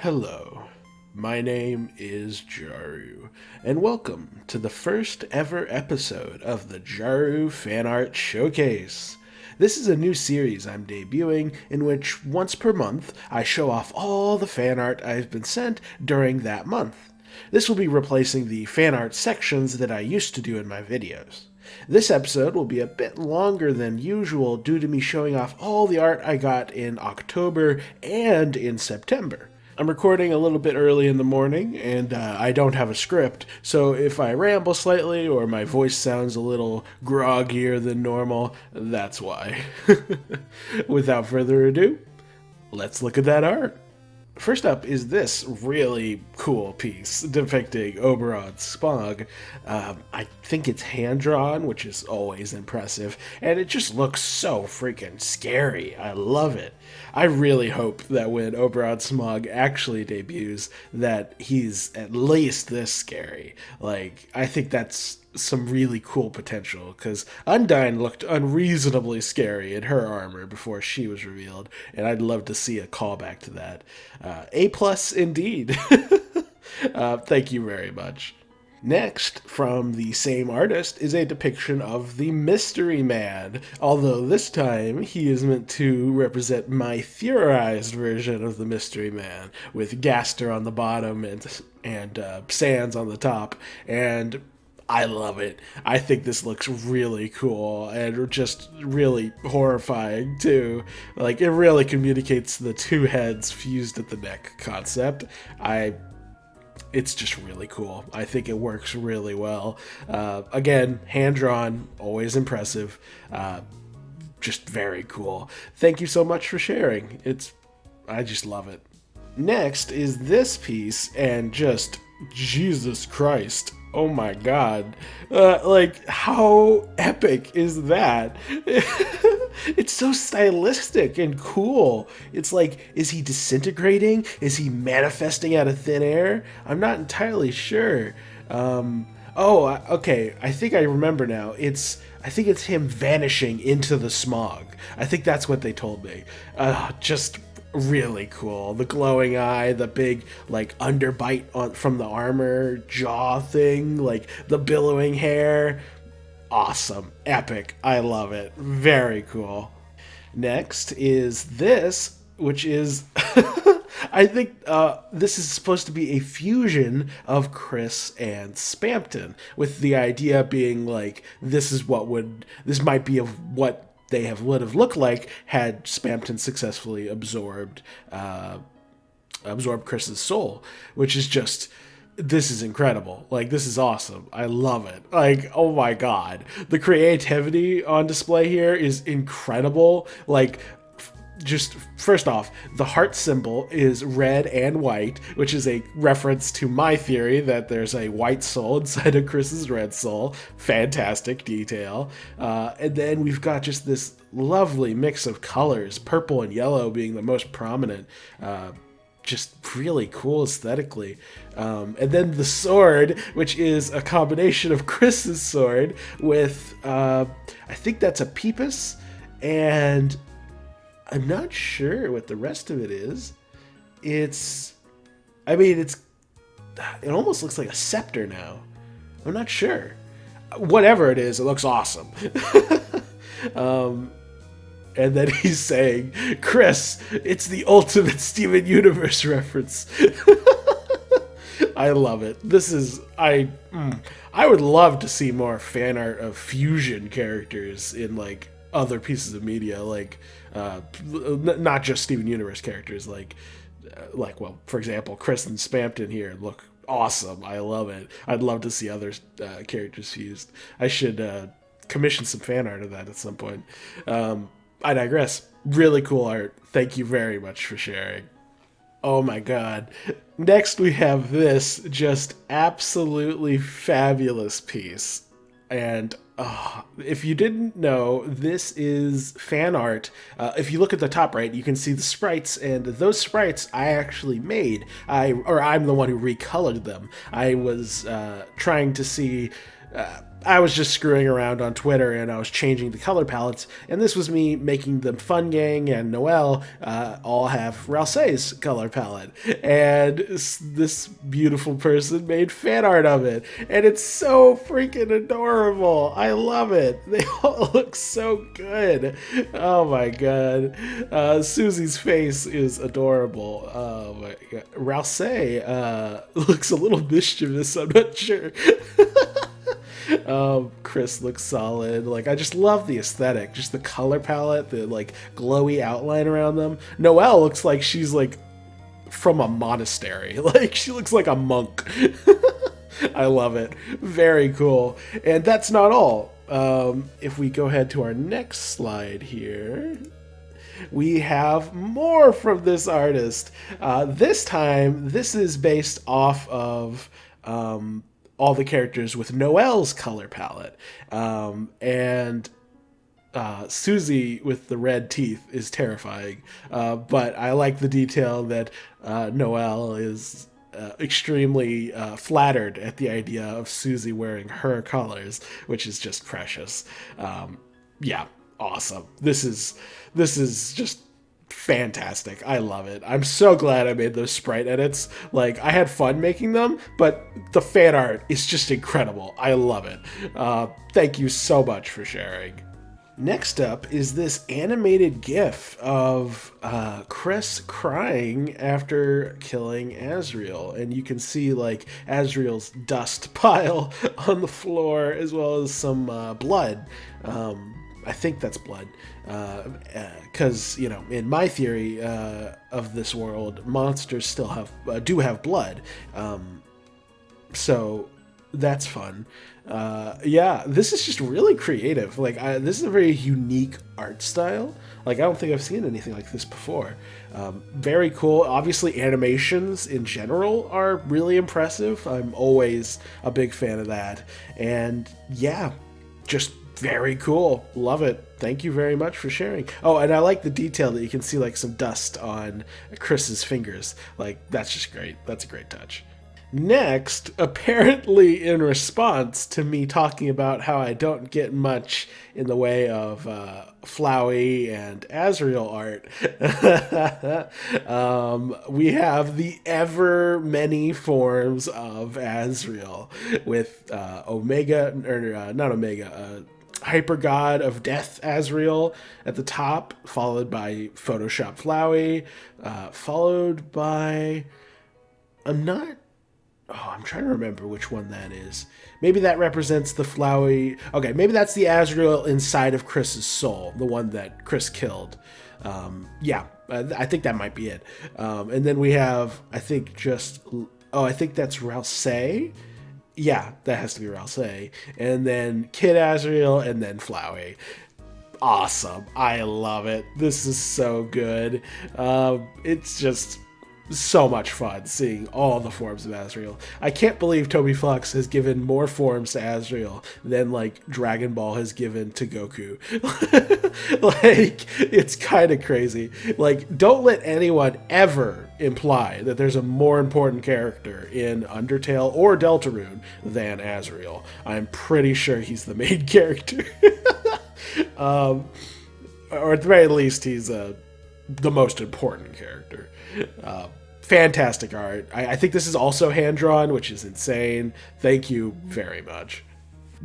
Hello, my name is Jaru, and welcome to the first ever episode of the Jaru Fan Art Showcase. This is a new series I'm debuting in which once per month I show off all the fan art I've been sent during that month. This will be replacing the fan art sections that I used to do in my videos. This episode will be a bit longer than usual due to me showing off all the art I got in October and in September. I'm recording a little bit early in the morning, and I don't have a script, so if I ramble slightly or my voice sounds a little groggier than normal, that's why. Without further ado, let's look at that art. First up is this really cool piece depicting Oberon Smog. I think it's hand-drawn, which is always impressive, and it just looks so freaking scary. I love it. I really hope that when Oberon Smog actually debuts, that he's at least this scary. Like, I think that's some really cool potential, because Undyne looked unreasonably scary in her armor before she was revealed, and I'd love to see a callback to that. A plus indeed. Thank you very much. Next, from the same artist, is a depiction of the Mystery Man, although this time he is meant to represent my theorized version of the Mystery Man, with Gaster on the bottom and Sans on the top, and I love it. I think this looks really cool and just really horrifying too. Like, it really communicates the two heads fused at the neck concept. It's just really cool. I think it works really well. Again, hand-drawn, always impressive. Just very cool. Thank you so much for sharing. I just love it. Next is this piece, and just Jesus Christ. Oh my god. Like, how epic is that? It's so stylistic and cool. It's like, is he disintegrating? Is he manifesting out of thin air? I'm not entirely sure. Okay, I think I remember now. I think it's him vanishing into the smog. I think that's what they told me. Just really cool. The glowing eye, the big like underbite from the armor, jaw thing, like the billowing hair. Awesome. Epic. I love it. Very cool. Next is this, which is I think this is supposed to be a fusion of Chris and Spampton, with the idea being like this might be of what they would have looked like had Spampton successfully absorbed Chris's soul, which is just, this is incredible. Like, this is awesome. I love it. Like, oh my god. The creativity on display here is incredible. Like, just first off, the heart symbol is red and white, which is a reference to my theory that there's a white soul inside of Chris's red soul. Fantastic detail. And then we've got just this lovely mix of colors, purple and yellow being the most prominent. Just really cool aesthetically. And then the sword, which is a combination of Chris's sword with, I think that's a Peepus, and I'm not sure what the rest of it is. It almost looks like a scepter now. I'm not sure. Whatever it is, it looks awesome. And then he's saying, Chris, it's the ultimate Steven Universe reference. I love it. I would love to see more fan art of fusion characters in like other pieces of media, like not just Steven Universe characters, well, for example, Chris and Spampton here look awesome. I love it. I'd love to see other characters fused. I should commission some fan art of that at some point. I digress. Really cool art. Thank you very much for sharing. Oh my god. Next we have this just absolutely fabulous piece. And if you didn't know, this is fan art. If you look at the top right, you can see the sprites, and those sprites I actually made. I'm the one who recolored them. I was trying to see I was just screwing around on Twitter and I was changing the color palettes, and this was me making the Fun Gang and Noelle all have Ralsei's color palette, and this beautiful person made fan art of it, and it's so freaking adorable. I love it. They all look so good. Oh my god. Susie's face is adorable. Oh my god. Ralsei looks a little mischievous, I'm not sure. Chris looks solid. Like, I just love the aesthetic, just the color palette, the like glowy outline around them. Noelle looks like she's like from a monastery. Like, she looks like a monk. I love it. Very cool. And that's not all. If we go ahead to our next slide here, we have more from this artist. This time, this is based off of all the characters with Noelle's color palette. And Susie with the red teeth is terrifying. But I like the detail that Noelle is extremely flattered at the idea of Susie wearing her colors, which is just precious. Yeah, awesome. This is just fantastic. I love it. I'm so glad I made those sprite edits. Like, I had fun making them, but the fan art is just incredible. I love it. Thank you so much for sharing. Next up is this animated GIF of Chris crying after killing Azriel, and you can see like Azriel's dust pile on the floor as well as some blood. I think that's blood, because you know, in my theory of this world, monsters still do have blood, so that's fun. Yeah, this is just really creative. Like, this is a very unique art style. Like, I don't think I've seen anything like this before. Very cool. Obviously, animations in general are really impressive. I'm always a big fan of that. And yeah, just very cool. Love it. Thank you very much for sharing. Oh, and I like the detail that you can see like some dust on Chris's fingers. Like, that's just great. That's a great touch. Next, apparently in response to me talking about how I don't get much in the way of Flowey and Azriel art, we have the ever many forms of Azriel with Hyper God of Death Azriel at the top, followed by Photoshop Flowey, followed by... I'm trying to remember which one that is. Maybe that represents the Flowey... Okay, maybe that's the Azriel inside of Chris's soul, the one that Chris killed. Yeah, I think that might be it. And then we have, I think that's Ralsei. Yeah, that has to be Ralsei. And then Kid Azriel, and then Flowey. Awesome. I love it. This is so good. It's just... so much fun seeing all the forms of Azriel. I can't believe Toby Fox has given more forms to Azriel than like Dragon Ball has given to Goku. Like, it's kind of crazy. Like, don't let anyone ever imply that there's a more important character in Undertale or Deltarune than Azriel. I'm pretty sure he's the main character. Or at the very least, he's the most important character. Fantastic art. I think this is also hand-drawn, which is insane. Thank you very much.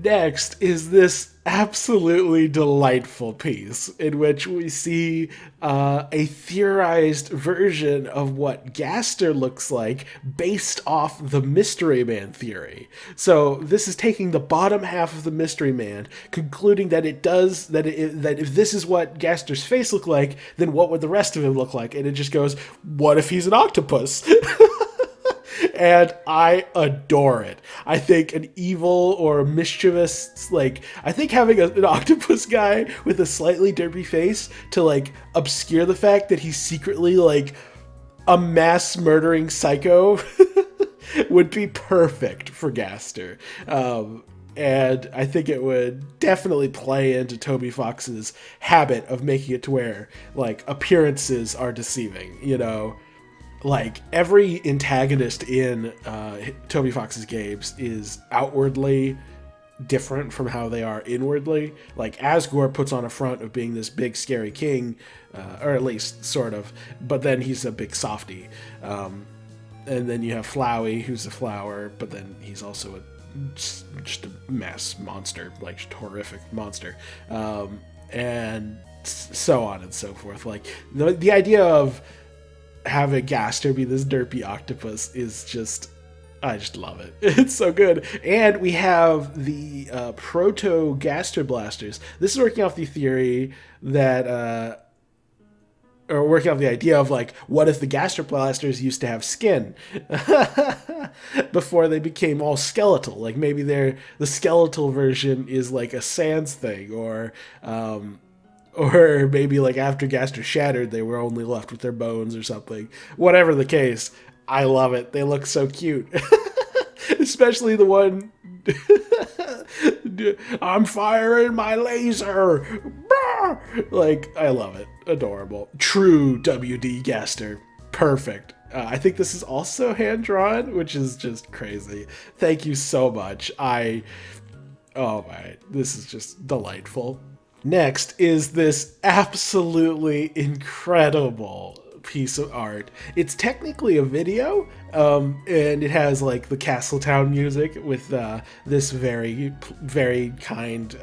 Next is this absolutely delightful piece in which we see a theorized version of what Gaster looks like based off the Mystery Man theory. So this is taking the bottom half of the Mystery Man, concluding that that if this is what Gaster's face looked like, then what would the rest of him look like? And it just goes, what if he's an octopus? And I adore it. I think an evil or a mischievous, like, I think having an octopus guy with a slightly derpy face to, like, obscure the fact that he's secretly, like, a mass murdering psycho would be perfect for Gaster. And I think it would definitely play into Toby Fox's habit of making it to where, like, appearances are deceiving, you know? Like, every antagonist in Toby Fox's games is outwardly different from how they are inwardly. Like Asgore puts on a front of being this big scary king, or at least sort of, but then he's a big softy. And then you have Flowey, who's a flower, but then he's also just a mass monster, like just horrific monster, and so on and so forth. Like the idea of having Gaster be this derpy octopus is just, I just love it. It's so good. And we have the proto Gaster blasters. This is working off the theory that or working off the idea of like, what if the Gaster blasters used to have skin before they became all skeletal? Like maybe the skeletal version is like a Sans thing, or maybe like after Gaster shattered, they were only left with their bones or something. Whatever the case, I love it. They look so cute. Especially the one, I'm firing my laser. Like, I love it. Adorable. True WD Gaster. Perfect. I think this is also hand-drawn, which is just crazy. Thank you so much. Oh my, this is just delightful. Next is this absolutely incredible piece of art. It's technically a video, and it has like the Castletown music with this very, very kind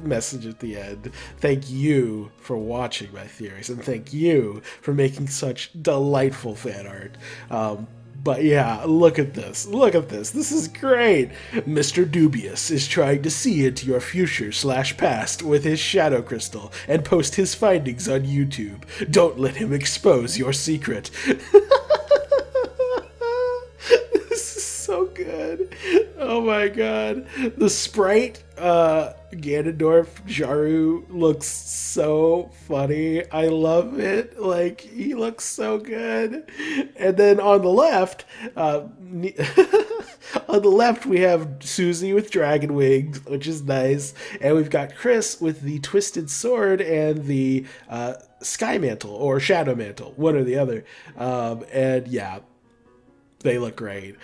message at the end. Thank you for watching my theories, and thank you for making such delightful fan art. But yeah, look at this. Look at this. This is great. Mr. Dubious is trying to see into your future/past with his shadow crystal and post his findings on YouTube. Don't let him expose your secret. This is so good. Oh my god. The sprite, Ganondorf Jaru, looks so funny. I love it. Like, he looks so good. And then on the left, we have Susie with dragon wings, which is nice. And we've got Chris with the twisted sword and the sky mantle or shadow mantle, one or the other. And yeah, they look great.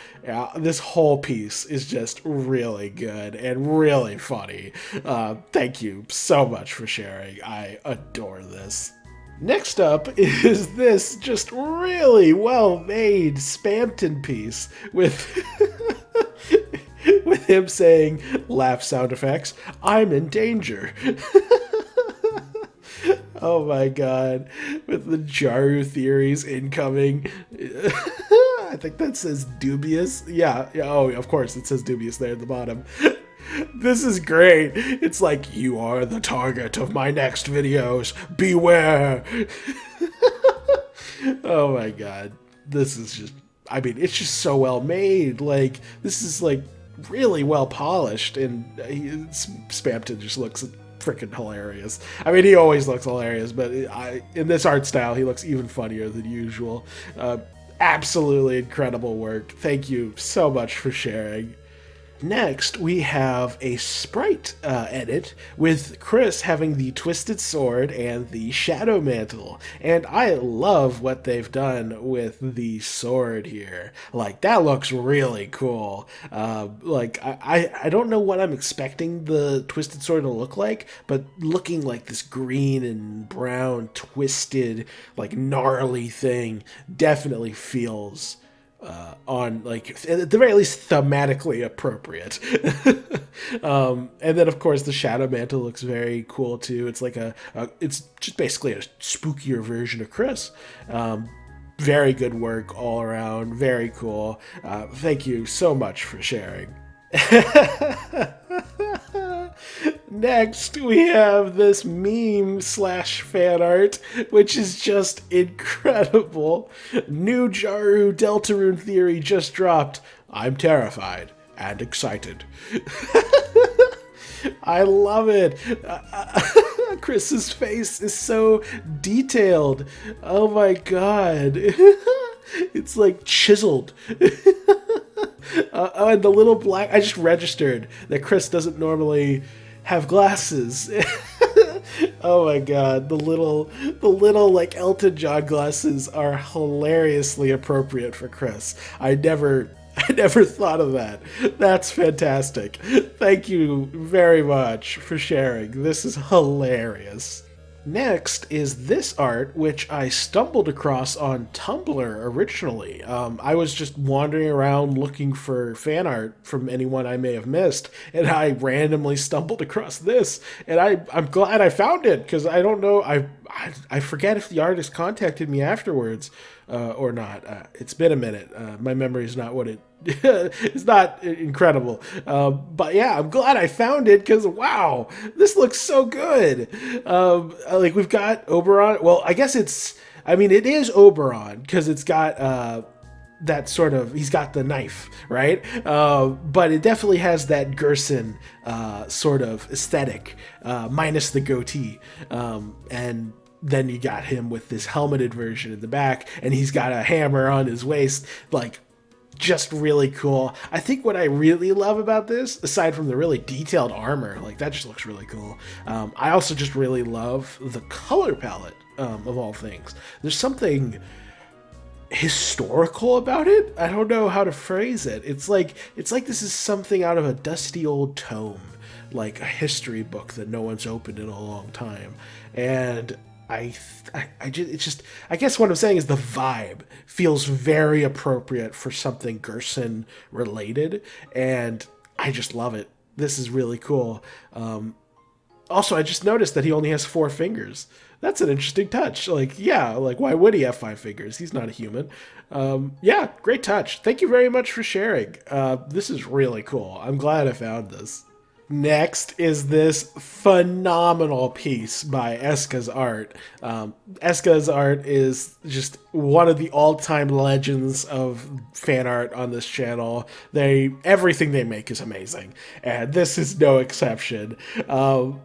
This whole piece is just really good and really funny. Thank you so much for sharing. I adore this. Next up is this just really well-made Spamton piece with with him saying, laugh sound effects, I'm in danger. Oh my god, with the Jaru theories incoming. I think that says dubious. Yeah, oh, of course, it says dubious there at the bottom. This is great. It's like, you are the target of my next videos. Beware. Oh my god. This is just, I mean, it's just so well made. Like, this is like really well polished, and Spamton just looks freaking hilarious. I mean, he always looks hilarious, but in this art style, he looks even funnier than usual. Absolutely incredible work. Thank you so much for sharing. Next, we have a sprite edit with Chris having the twisted sword and the shadow mantle. And I love what they've done with the sword here. Like, that looks really cool. Like, I don't know what I'm expecting the twisted sword to look like, but looking like this green and brown twisted, like, gnarly thing definitely feels on, like, at the very least, thematically appropriate. And then, of course, the shadow mantle looks very cool too. It's like it's just basically a spookier version of Chris. Very good work all around. Very cool. Thank you so much for sharing. Next, we have this meme/fan art, which is just incredible. New Jaru Deltarune theory just dropped. I'm terrified and excited. I love it. Chris's face is so detailed. Oh my god. It's like chiseled. And the little black, I just registered that Chris doesn't normally have glasses. Oh my god, the little like Elton John glasses are hilariously appropriate for Chris. I never I never thought of that. That's fantastic. Thank you very much for sharing. This is hilarious. Next is this art, which I stumbled across on Tumblr originally. I was just wandering around looking for fan art from anyone I may have missed, and I randomly stumbled across this. And I'm glad I found it, because I don't know, I forget if the artist contacted me afterwards or not. It's been a minute. My memory is not what it it's not incredible. But yeah, I'm glad I found it because wow, this looks so good. Like we've got Oberon. Well, I guess it is Oberon because it's got that sort of, he's got the knife, right? But it definitely has that Gerson sort of aesthetic, minus the goatee. And then you got him with this helmeted version in the back, and he's got a hammer on his waist, like just really cool. I think what I really love about this, aside from the really detailed armor, like that just looks really cool. I also just really love the color palette of all things. There's something historical about it. I don't know how to phrase it. It's like this is something out of a dusty old tome, like a history book that no one's opened in a long time. And I guess what I'm saying is the vibe feels very appropriate for something Gerson related, and I just love it. This is really cool. Also, I just noticed that he only has 4 fingers. That's an interesting touch. Like, yeah, like why would he have 5 fingers? He's not a human. Yeah, great touch. Thank you very much for sharing. This is really cool. I'm glad I found this. Next is this phenomenal piece by Eska's art. Eska's art is just one of the all-time legends of fan art on this channel. Everything they make is amazing, and this is no exception.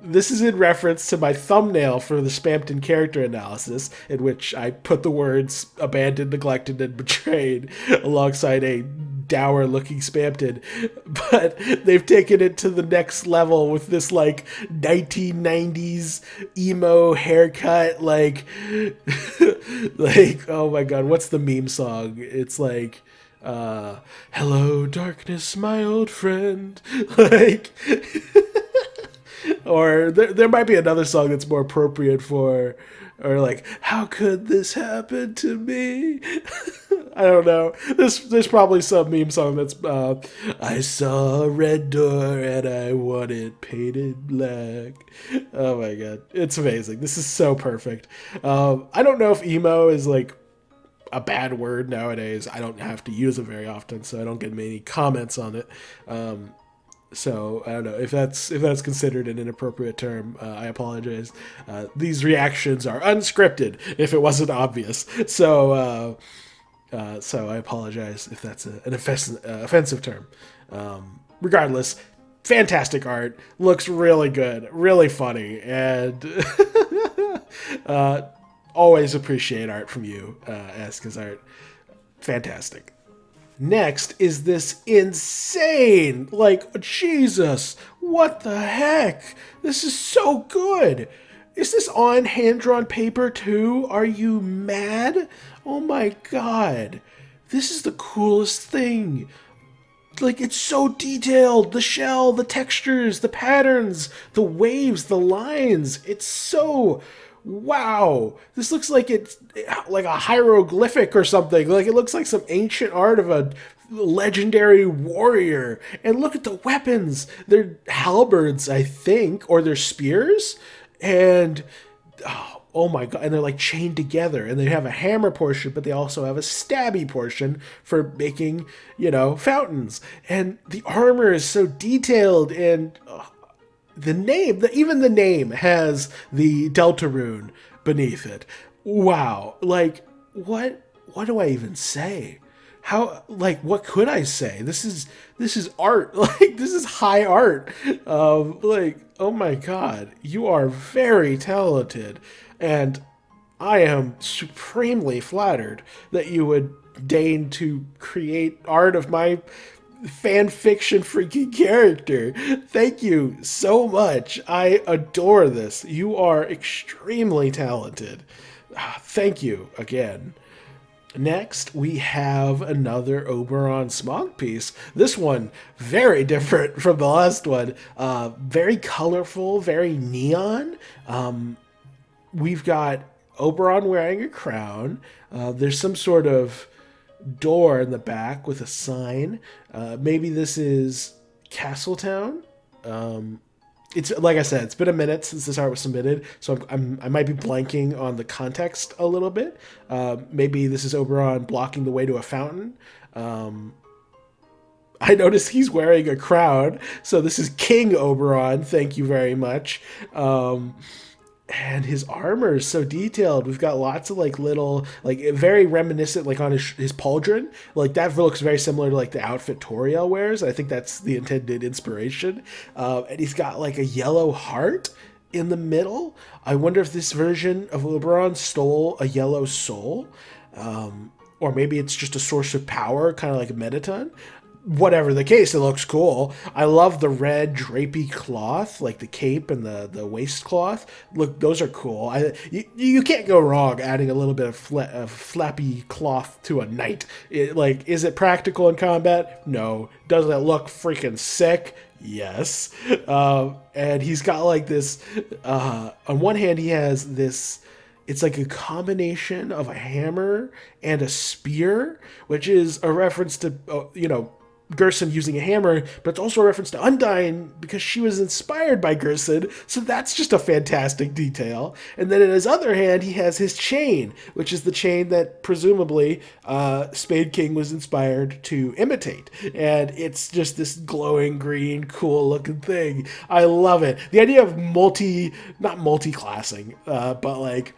This is in reference to my thumbnail for the Spampton character analysis, in which I put the words abandoned, neglected, and betrayed alongside a dour looking Spampton, but they've taken it to the next level with this like 1990s emo haircut, like like oh my god, what's the meme song? It's like hello darkness my old friend, like or there might be another song that's more appropriate for, or like, how could this happen to me? I don't know. There's probably some meme song that's I saw a red door and I want it painted black. Oh my god, it's amazing. This is so perfect. I don't know if emo is like a bad word nowadays. I don't have to use it very often, so I don't get many comments on it. So I don't know if that's considered an inappropriate term. I apologize. These reactions are unscripted. If it wasn't obvious, so I apologize if that's an offensive term. Regardless, fantastic art. Looks really good, really funny, and always appreciate art from you, Eska's art. Fantastic. Next is this insane, like, Jesus, what the heck? This is so good. Is this on hand-drawn paper too? Are you mad? Oh my god. This is the coolest thing. Like, it's so detailed. The shell, the textures, the patterns, the waves, the lines. It's so... wow, this looks like it's like a hieroglyphic or something. Like it looks like some ancient art of a legendary warrior. And look at the weapons. They're halberds, I think, or they're spears. And oh my god, and they're like chained together, and they have a hammer portion, but they also have a stabby portion for making, fountains. And the armor is so detailed, and even the name has the Deltarune beneath it. Wow. Like, what do I even say? How, like, what could I say? This is art. Like, this is high art. Like, oh my god, you are very talented. And I am supremely flattered that you would deign to create art of my fan fiction freaking character. Thank you so much. I adore this. You are extremely talented. Thank you again. Next, we have another Oberon Smog piece. This one, very different from the last one. Very colorful, very neon. We've got Oberon wearing a crown. There's some sort of door in the back with a sign. Maybe this is Castletown. It's like I said, it's been a minute since this art was submitted, so I might be blanking on the context a little bit. Maybe this is Oberon blocking the way to a fountain. I noticed he's wearing a crown, so this is King Oberon. Thank you very much. And his armor is so detailed. We've got lots of like little, like very reminiscent, like on his pauldron. Like that looks very similar to like the outfit Toriel wears. I think that's the intended inspiration. And he's got like a yellow heart in the middle. I wonder if this version of Oberon stole a yellow soul. Or maybe it's just a source of power, kind of like a Metaton. Whatever the case, it looks cool. I love the red drapey cloth, like the cape and the waistcloth. Look, those are cool. You can't go wrong adding a little bit of flappy cloth to a knight. Is it practical in combat? No. Does it look freaking sick? Yes. And he's got like this. On one hand, he has this. It's like a combination of a hammer and a spear, which is a reference to, Gerson using a hammer, but it's also a reference to Undyne because she was inspired by Gerson, so that's just a fantastic detail. And then in his other hand, he has his chain, which is the chain that presumably Spade King was inspired to imitate. And it's just this glowing green, cool looking thing. I love it. The idea of not multi-classing, but like,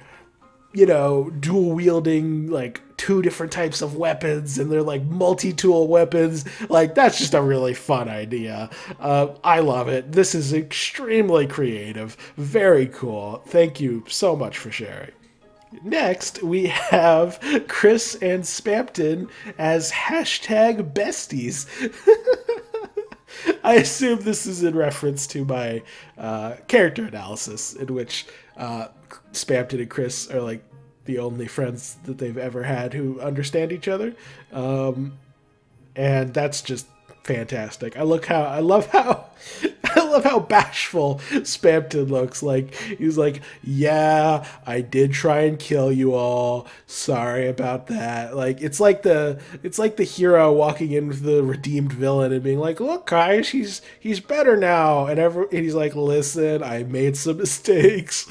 dual wielding like two different types of weapons, and they're like multi-tool weapons. Like that's just a really fun idea. I love it. This is extremely creative. Very cool. Thank you so much for sharing. Next, we have Chris and Spampton as hashtag besties. I assume this is in reference to my character analysis, in which Spampton and Chris are like the only friends that they've ever had who understand each other, and that's just fantastic. I love how I love how bashful Spampton looks. Like he's like, yeah, I did try and kill you all. Sorry about that. Like it's like the hero walking in with the redeemed villain and being like, look, guys, he's better now. And he's like, listen, I made some mistakes.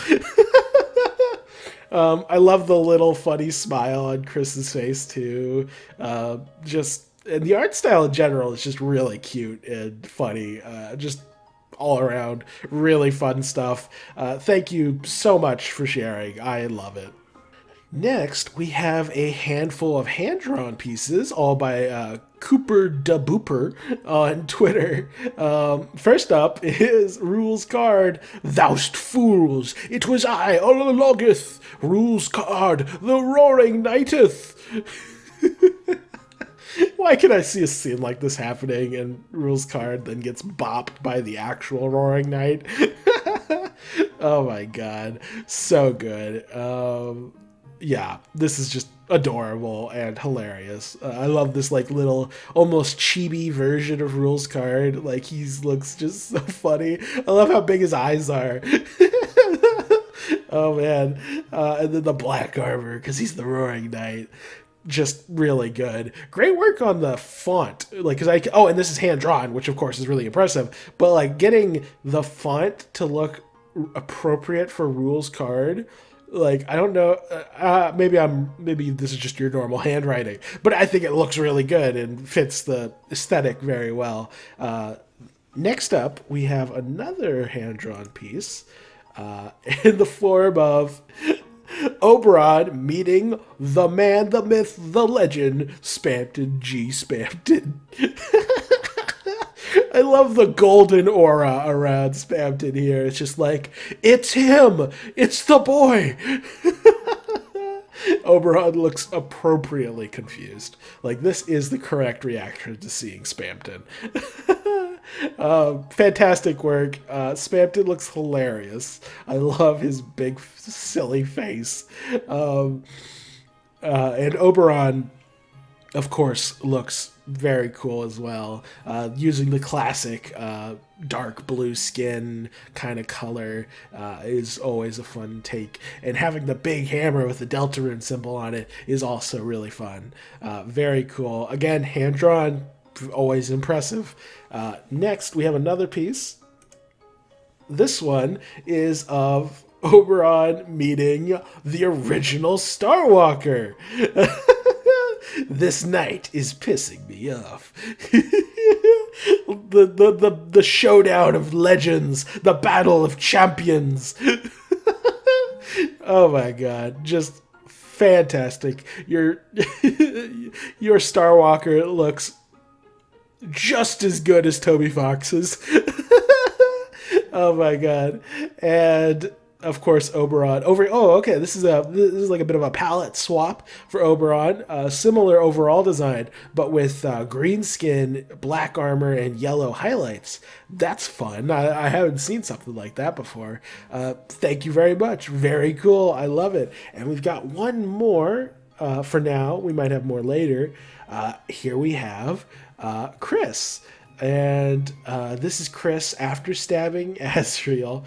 I love the little funny smile on Chris's face too. And the art style in general is just really cute and funny. Just all around really fun stuff. Thank you so much for sharing. I love it. Next, we have a handful of hand-drawn pieces, all by Cooper da Booper on Twitter. First up is Rules Card. Thou'st fools! It was I, Olologith! Rules Card, the Roaring Knighteth! Why can I see a scene like this happening and Rules Card then gets bopped by the actual Roaring Knight? Oh my god. So good. Yeah, this is just adorable and hilarious. I love this like little almost chibi version of Rules Card. Like he looks just so funny. I love how big his eyes are. Oh man. And then the black armor because he's the Roaring Knight. Just really good. Great work on the font. Like, and this is hand drawn, which of course is really impressive. But like getting the font to look appropriate for Rules Card. Like, I don't know, maybe this is just your normal handwriting, but I think it looks really good and fits the aesthetic very well. Next up, we have another hand-drawn piece in the form of Oberon meeting the man, the myth, the legend, Spampton G. Spampton. I love the golden aura around Spampton here. It's just like, it's him! It's the boy! Oberon looks appropriately confused. Like, this is the correct reaction to seeing Spampton. Fantastic work. Spampton looks hilarious. I love his big, silly face. And Oberon, of course, looks very cool as well, using the classic dark blue skin kind of color is always a fun take, and having the big hammer with the Deltarune symbol on it is also really fun. Very cool. Again, hand drawn, always impressive. Next, we have another piece. This one is of Oberon meeting the original Starwalker. This night is pissing me off. The showdown of legends, the battle of champions. Oh my god, just fantastic. Your Starwalker looks just as good as Toby Fox's. Oh my god. And of course, Oberon. Okay. This is like a bit of a palette swap for Oberon. Similar overall design, but with green skin, black armor, and yellow highlights. That's fun. I haven't seen something like that before. Thank you very much. Very cool. I love it. And we've got one more for now. We might have more later. Here we have Chris. And this is Chris after stabbing Asriel.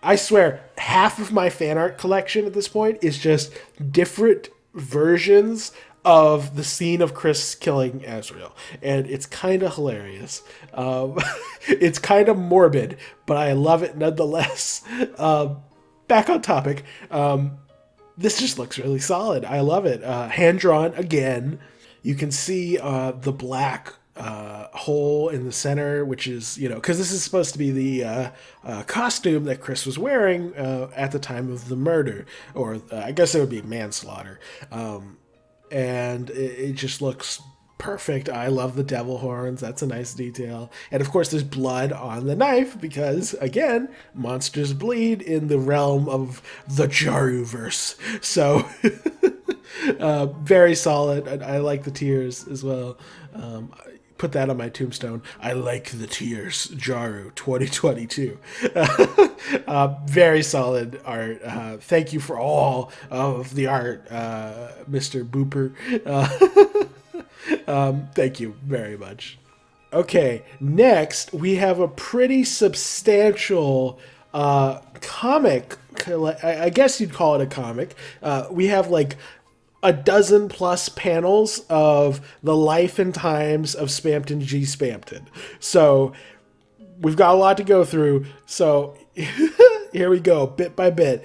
I swear, half of my fan art collection at this point is just different versions of the scene of Chris killing Asriel. And it's kind of hilarious. It's kind of morbid, but I love it nonetheless. Back on topic. This just looks really solid. I love it. Hand-drawn again. You can see the black hole in the center, which is, because this is supposed to be the costume that Chris was wearing at the time of the murder, or I guess it would be manslaughter. And it just looks perfect. I love the devil horns. That's a nice detail. And of course, there's blood on the knife because, again, monsters bleed in the realm of the Jaru-verse. So, very solid. I like the tears as well. Put that on my tombstone. I like the tears. Jaru 2022. Very solid art. Thank you for all of the art, Mr. Booper. Thank you very much. Okay, next we have a pretty substantial comic. I guess you'd call it a comic. We have like a dozen plus panels of the life and times of Spamton G. Spamton. So we've got a lot to go through. So here we go, bit by bit.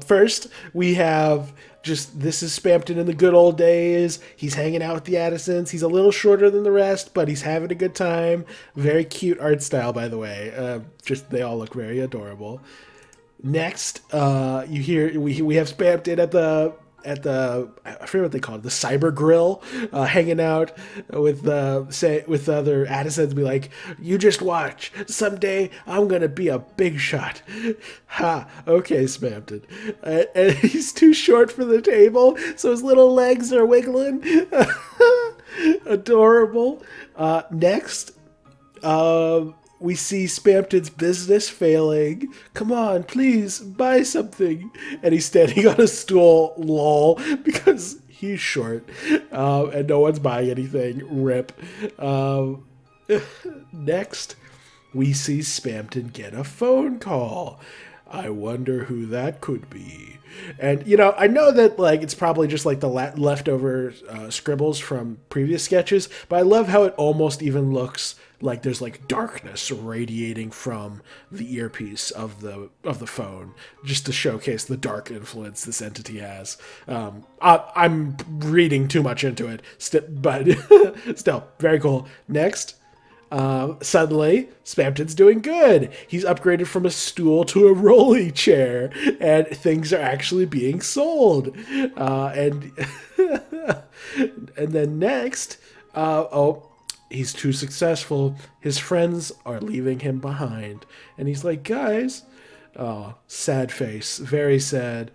First, we have this is Spamton in the good old days. He's hanging out with the Addisons. He's a little shorter than the rest, but he's having a good time. Very cute art style, by the way. They all look very adorable. Next, we have Spamton at the I forget what they call it, the Cyber Grill, hanging out with other Addisons, be like, you just watch, someday I'm gonna be a big shot. Ha, okay, Spamton. And he's too short for the table, so his little legs are wiggling. Adorable. Next, we see Spamton's business failing. Come on, please, buy something. And he's standing on a stool, lol, because he's short. And no one's buying anything. Rip. Next, we see Spamton get a phone call. I wonder who that could be. And, I know that, it's probably just, the leftover scribbles from previous sketches, but I love how it almost even looks like there's, darkness radiating from the earpiece of the phone, just to showcase the dark influence this entity has. I'm reading too much into it, but still, very cool. Next. Suddenly, Spamton's doing good. He's upgraded from a stool to a rolly chair, and things are actually being sold. And then next, he's too successful. His friends are leaving him behind, and he's like, guys, sad face, very sad.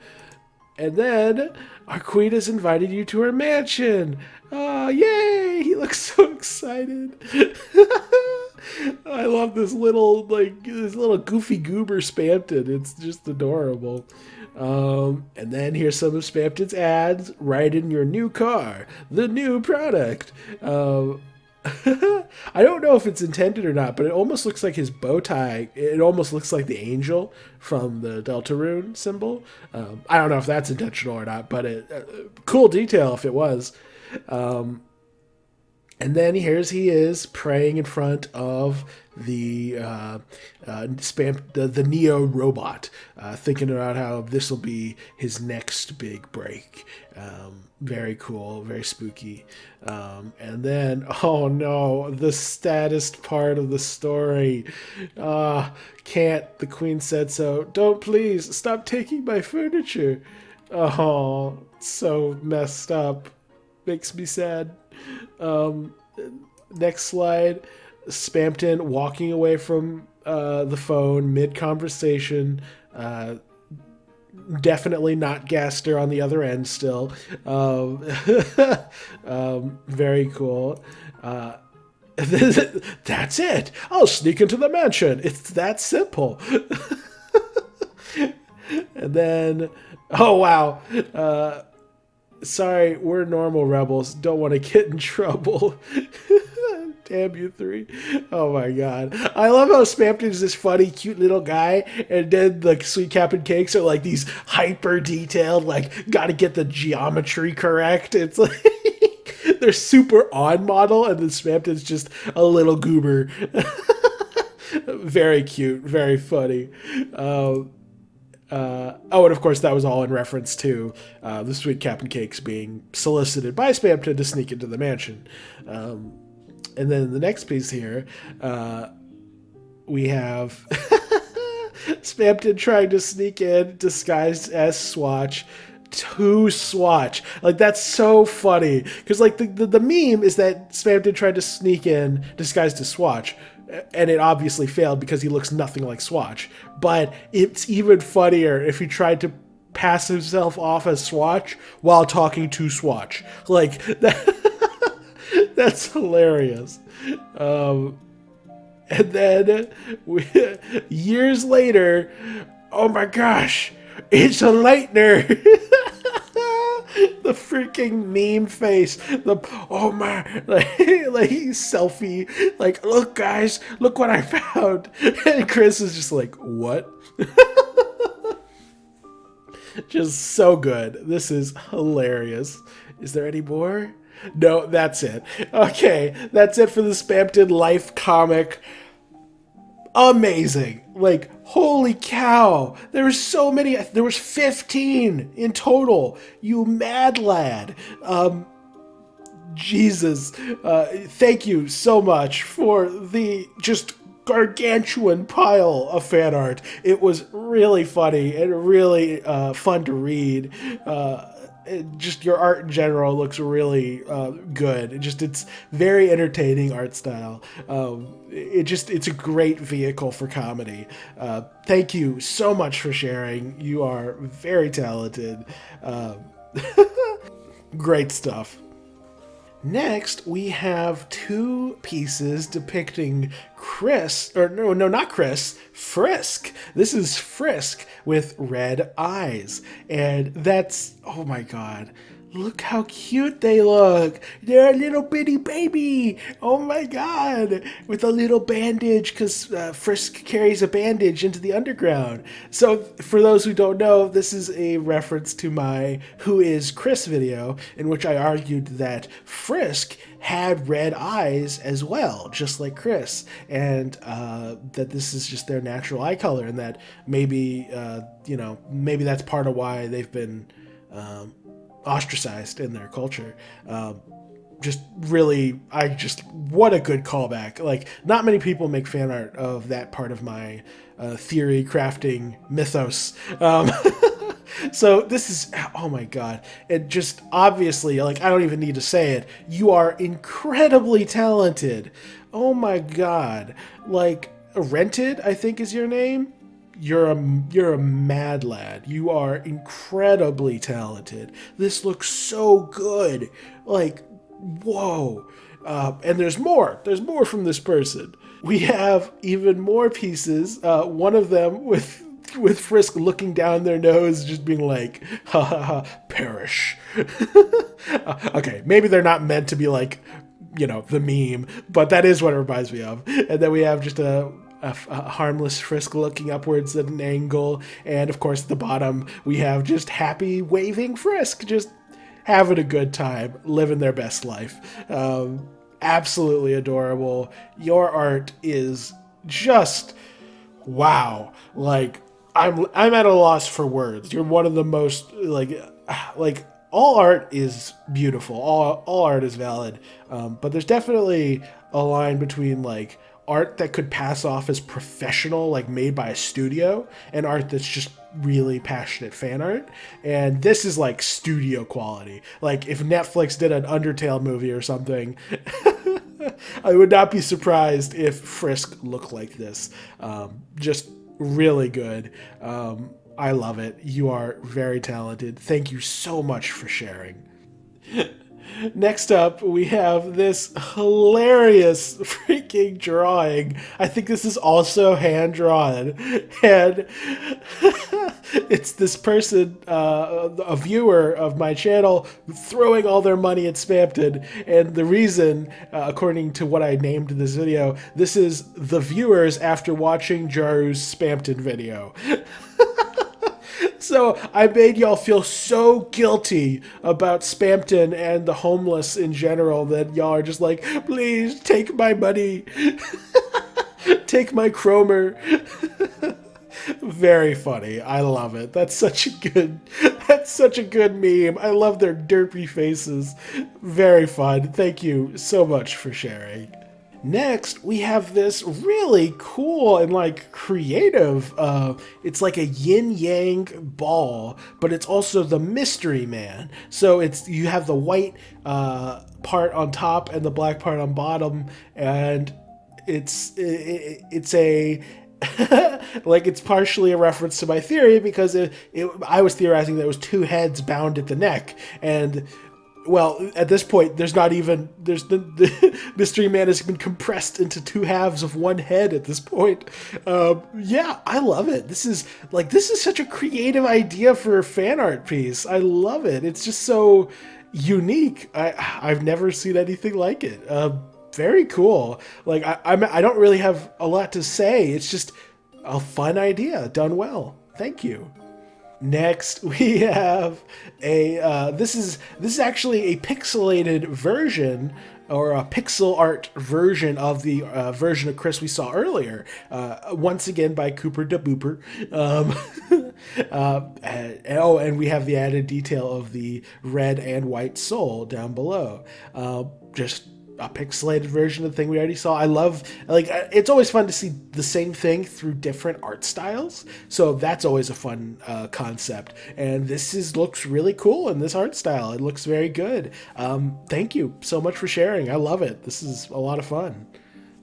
And then our queen has invited you to her mansion. Oh, yay! He looks so excited. I love this little goofy goober Spamton. It's just adorable. And then here's some of Spamton's ads. Ride in your new car, the new product. I don't know if it's intended or not, but it almost looks like his bow tie. It almost looks like the angel from the Deltarune symbol. I don't know if that's intentional or not, but cool detail if it was. And then here's he is praying in front of the the Neo robot, thinking about how this will be his next big break. Very cool, very spooky. And then, oh no, the saddest part of the story. Can't, the queen said so. Don't, please, stop taking my furniture. Oh, so messed up. Makes me sad. Next slide. Spamton walking away from the phone mid-conversation. Definitely not Gaster on the other end still. Very cool. That's it. I'll sneak into the mansion. It's that simple. And then, oh wow. Sorry, we're normal rebels. Don't want to get in trouble. Damn you three. Oh my god. I love how Spamton's this funny, cute little guy, and then the Sweet Cap'n Cakes are like these hyper detailed, like, gotta get the geometry correct. It's like they're super on model, and then Spamton's just a little goober. Very cute, very funny. And of course, that was all in reference to the Sweet Cap'n Cakes being solicited by Spamton to sneak into the mansion. And then the next piece here, we have Spamton trying to sneak in disguised as Swatch to Swatch. Like, that's so funny. Because, like, the meme is that Spamton tried to sneak in disguised as Swatch. And it obviously failed because he looks nothing like Swatch. But it's even funnier if he tried to pass himself off as Swatch while talking to Swatch. Like, that's hilarious. And then years later, oh my gosh, it's a Lightner. The freaking meme face. Oh my, like selfie. Like, look guys, look what I found. And Chris is just like, what? Just so good. This is hilarious. Is there any more? No, that's it. Okay, that's it for the Spamton Life comic. Amazing. Like, holy cow. There were so many. There was 15 in total. You mad lad. Jesus. Thank you so much for the just gargantuan pile of fan art. It was really funny and really fun to read. Just your art in general looks really good. It's very entertaining art style. It's a great vehicle for comedy. Thank you so much for sharing. You are very talented. Great stuff. Next, we have two pieces depicting Chris, or no, not Chris, Frisk. This is Frisk with red eyes. And that's, oh my god, look how cute they look. They're a little bitty baby. Oh my god. With a little bandage, because Frisk carries a bandage into the underground. So for those who don't know, this is a reference to my Who is Chris video, in which I argued that Frisk had red eyes as well, just like Chris, and that this is just their natural eye color, and that maybe, maybe that's part of why they've been ostracized in their culture. What a good callback. Like, not many people make fan art of that part of my theory crafting mythos. So this is, oh my god, it just obviously, like, I don't even need to say it, you are incredibly talented. Oh my god. Like, Rented, I think is your name. You're a mad lad. You are incredibly talented. This looks so good. Like, whoa. And there's more. There's more from this person. We have even more pieces. One of them with with Frisk looking down their nose, just being like, ha ha ha, perish. Okay, maybe they're not meant to be like, you know, the meme, but that is what it reminds me of. And then we have just a harmless Frisk looking upwards at an angle, and of course at the bottom we have just happy waving Frisk, just having a good time, living their best life. Absolutely adorable. Your art is just wow. Like I'm at a loss for words. You're one of the most like all art is beautiful. All art is valid. But there's definitely a line between like art that could pass off as professional, like made by a studio, and art that's just really passionate fan art. And this is like studio quality. Like if Netflix did an Undertale movie or something, I would not be surprised if Frisk looked like this. Just really good. I love it. You are very talented. Thank you so much for sharing. Next up, we have this hilarious freaking drawing. I think this is also hand-drawn. And it's this person, a viewer of my channel, throwing all their money at Spamton. And the reason, according to what I named this video, this is the viewers after watching Jaru's Spamton video. So I made y'all feel so guilty about Spamton and the homeless in general that y'all are just like, please take my money. Take my Cromer. Very funny. I love it. That's such a good meme. I love their derpy faces. Very fun. Thank you so much for sharing. Next, we have this really cool and like creative, it's like a yin-yang ball, but it's also the Mystery Man. So you have the white part on top and the black part on bottom, and it's a like it's partially a reference to my theory, because I was theorizing that it was two heads bound at the neck, and well, at this point, there's the Mystery Man has been compressed into two halves of one head at this point. Yeah, I love it. This is such a creative idea for a fan art piece. I love it. It's just so unique. I've never seen anything like it. Very cool. Like I don't really have a lot to say. It's just a fun idea done well. Thank you. Next, we have this is actually a pixelated version, or a pixel art version of the version of Chris we saw earlier, once again by Cooper da Booper. And we have the added detail of the red and white soul down below. Just a pixelated version of the thing we already saw. I love, like, it's always fun to see the same thing through different art styles, so that's always a fun concept, and this looks really cool in this art style. It looks very good. Thank you so much for sharing. I love it. This is a lot of fun.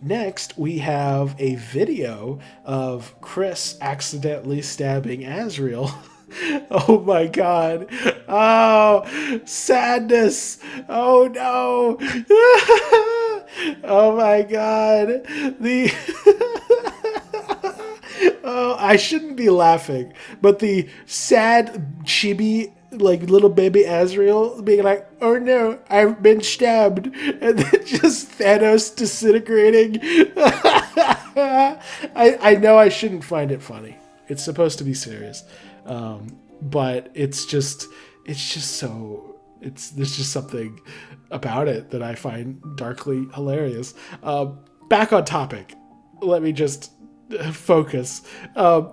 Next, we have a video of Chris accidentally stabbing Azrael. Oh my god. Oh, sadness. Oh no. Oh my god. Oh, I shouldn't be laughing, but the sad chibi, like little baby Azrael being like, oh no, I've been stabbed, and then just Thanos disintegrating. I know I shouldn't find it funny. It's supposed to be serious. But there's just something about it that I find darkly hilarious. Back on topic. Let me just focus.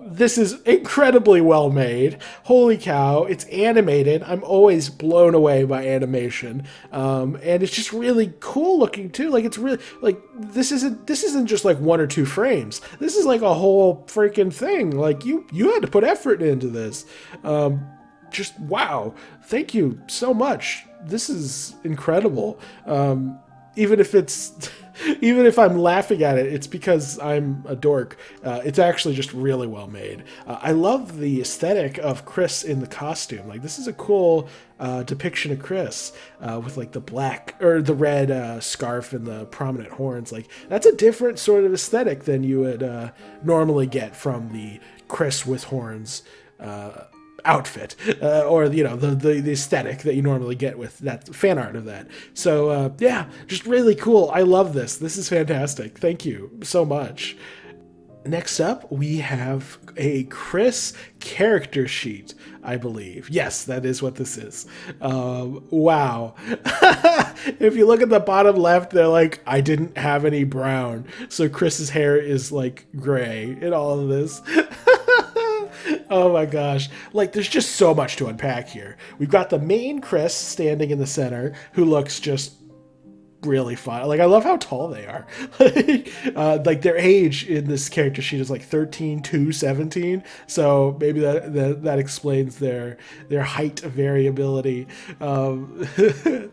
This is incredibly well made. Holy cow, it's animated. I'm always blown away by animation. And it's just really cool looking too. Like, it's really, like, this isn't just like 1 or 2 frames. This is like a whole freaking thing. Like, you had to put effort into this. Just wow. Thank you so much. This is incredible. Even if it's Even if I'm laughing at it, it's because I'm a dork. It's actually just really well made. I love the aesthetic of Chris in the costume. Like, this is a cool depiction of Chris with like the black or the red scarf and the prominent horns. Like, that's a different sort of aesthetic than you would normally get from the Chris with horns outfit, or the aesthetic that you normally get with that fan art of that. So yeah, just really cool. I love this. This is fantastic. Thank you so much. Next up, we have a Chris character sheet, I believe. Yes, that is what this is. Wow. If you look at the bottom left, they're like, I didn't have any brown. So Chris's hair is like gray in all of this. Oh my gosh. Like, there's just so much to unpack here. We've got the main Chris standing in the center, who looks just really fun. Like, I love how tall they are. Like their age in this character sheet is like 13 to 17. So maybe that explains their height variability. Okay,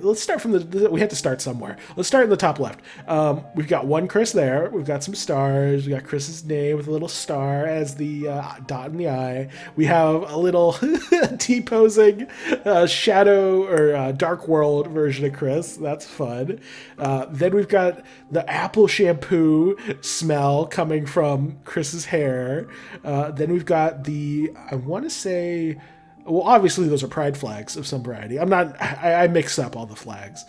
let's start from we have to start somewhere. Let's start in the top left. We've got one Chris there. We've got some stars. We got Chris's name with a little star as the dot in the eye. We have a little T-posing shadow or dark world version of Chris. That's fun. Then we've got the apple shampoo smell coming from Chris's hair. Then we've got I want to say, well, obviously those are pride flags of some variety. I mix up all the flags.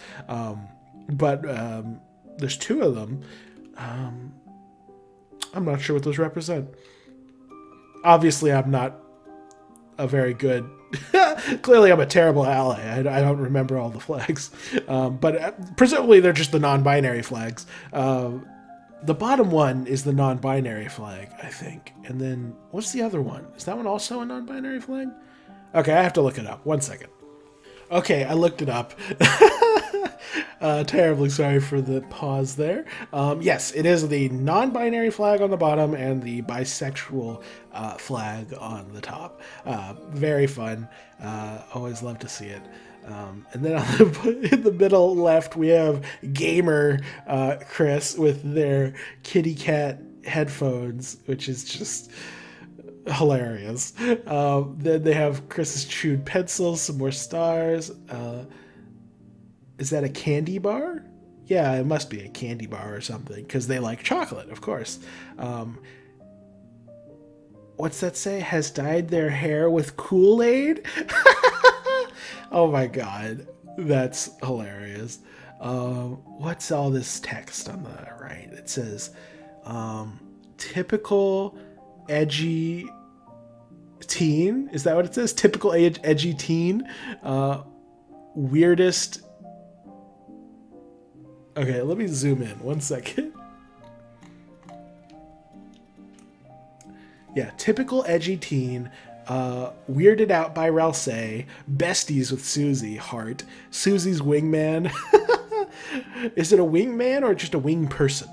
But there's two of them. I'm not sure what those represent. Obviously, I'm not a very good... Clearly, I'm a terrible ally. I don't remember all the flags. But presumably, they're just the non-binary flags. The bottom one is the non-binary flag, I think. And then, what's the other one? Is that one also a non-binary flag? Okay, I have to look it up. 1 second. Okay, I looked it up. Terribly sorry for the pause there. Yes, it is the non-binary flag on the bottom and the bisexual flag on the top. Very fun. Always love to see it. And then in the middle left, we have gamer Chris with their kitty cat headphones, which is just hilarious. Then they have Chris's chewed pencils, some more stars. Is that a candy bar? Yeah, it must be a candy bar or something, because they like chocolate, of course. What's that say? Has dyed their hair with Kool-Aid? Oh my god, that's hilarious. What's all this text on the right? It says, typical edgy teen? Is that what it says? Typical edgy teen? Weirdest... Okay, let me zoom in 1 second. Yeah, typical edgy teen, weirded out by Ralsei, besties with Susie, heart, Susie's wingman. Is it a wingman or just a wing person?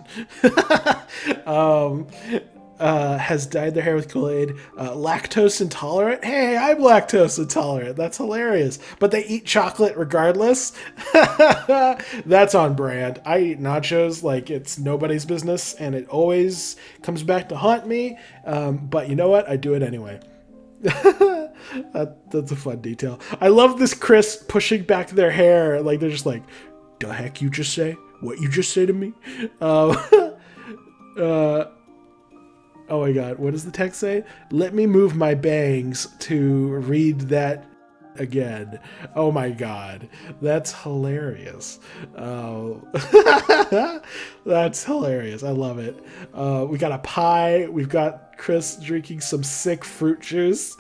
Has dyed their hair with Kool-Aid. Lactose intolerant? Hey, I'm lactose intolerant. That's hilarious. But they eat chocolate regardless? That's on brand. I eat nachos like it's nobody's business, and it always comes back to haunt me. But you know what? I do it anyway. That's a fun detail. I love this Chris pushing back their hair. Like, they're just like, the heck you just say? What you just say to me? Oh my god, what does the text say? Let me move my bangs to read that again. Oh my god, that's hilarious. That's hilarious. I love it. We got a pie. We've got Chris drinking some sick fruit juice.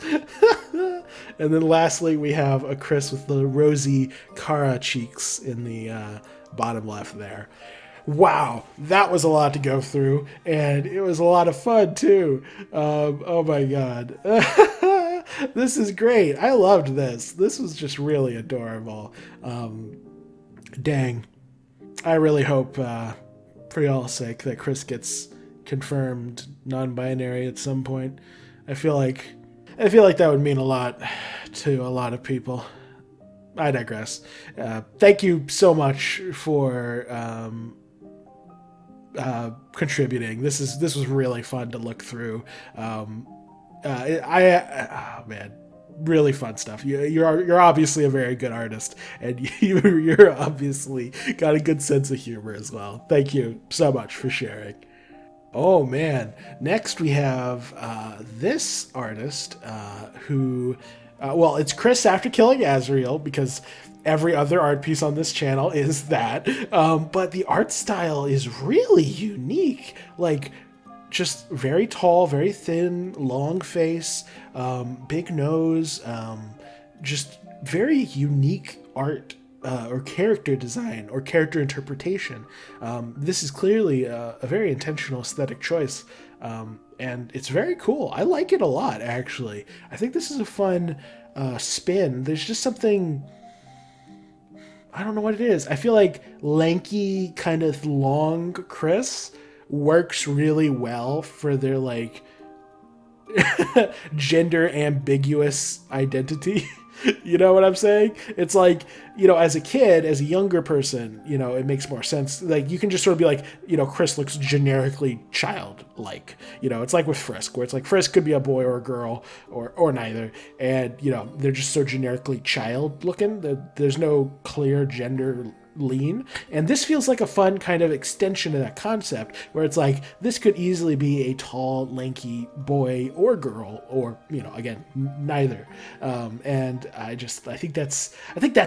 And then lastly, we have a Chris with the rosy Cara cheeks in the bottom left there. Wow, that was a lot to go through, and it was a lot of fun too. Oh my god. This is great. I loved this. This was just really adorable. Dang. I really hope, for y'all's sake, that Chris gets confirmed non-binary at some point. I feel like that would mean a lot to a lot of people. I digress. Thank you so much for contributing. This was really fun to look through. Oh man, really fun stuff. You're obviously a very good artist, and you're obviously got a good sense of humor as well. Thank you so much for sharing. Oh man! Next we have this artist who, well, it's Chris after killing Azrael because every other art piece on this channel is that. But the art style is really unique. Like, just very tall, very thin, long face, big nose, just very unique art or character design or character interpretation. This is clearly a very intentional aesthetic choice, and it's very cool. I like it a lot, actually. I think this is a fun spin. There's just something. I don't know what it is. I feel like lanky, kind of long Chris works really well for their like gender ambiguous identity. You know what I'm saying? It's like, as a kid, as a younger person, it makes more sense. Like, you can just sort of be like, Chris looks generically childlike. It's like with Frisk, where it's like Frisk could be a boy or a girl or neither. And, they're just so generically child looking. There's no clear gender lean, and this feels like a fun kind of extension of that concept where it's like this could easily be a tall lanky boy or girl, or again, neither. And I think that's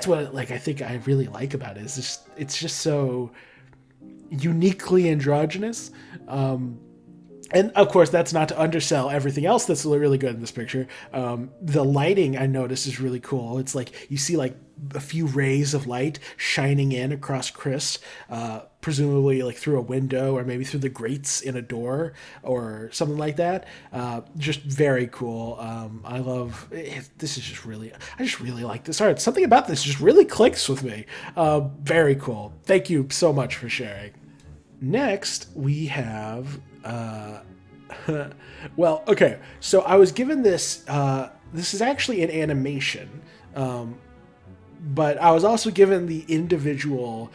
what I really like about it, is it's just so uniquely androgynous. And of course, that's not to undersell everything else that's really good in this picture. The lighting, I noticed, is really cool. It's like you see like a few rays of light shining in across Chris, presumably like through a window or maybe through the grates in a door or something like that. Just very cool. I love it. This is just really, I just really like this art. Something about this just really clicks with me. Very cool. Thank you so much for sharing. Next, we have well, okay, so I was given this. This is actually an animation, but I was also given the individual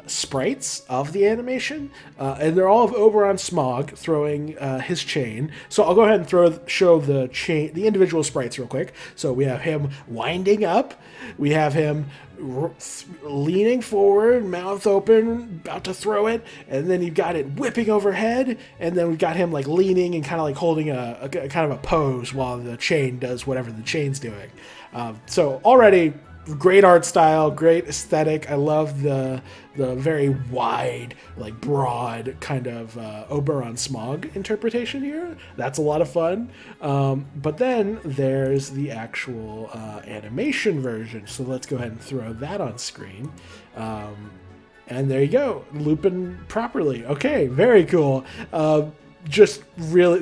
sprites of the animation, and they're all of Oberon Smog throwing his chain. So I'll go ahead and show the individual sprites real quick. So we have him winding up, we have him leaning forward, mouth open, about to throw it, and then you've got it whipping overhead, and then we've got him like leaning and kind of like holding a kind of a pose while the chain does whatever the chain's doing. So already great art style, great aesthetic. I love the very wide, like broad kind of Oberon Smog interpretation here. That's a lot of fun. But then there's the actual animation version. So let's go ahead and throw that on screen. And there you go, looping properly. Okay, very cool. Just really,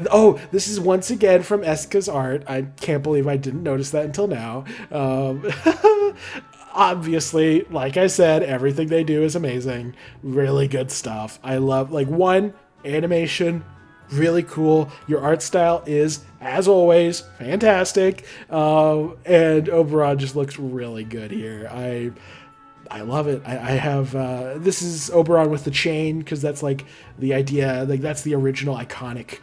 this is once again from Eska's art. I can't believe I didn't notice that until now. Obviously, like I said, everything they do is amazing. Really good stuff. I love, like, one, animation, really cool. Your art style is, as always, fantastic. And Oberon just looks really good here. I love it. I have, this is Oberon with the chain, because that's like the idea, like that's the original iconic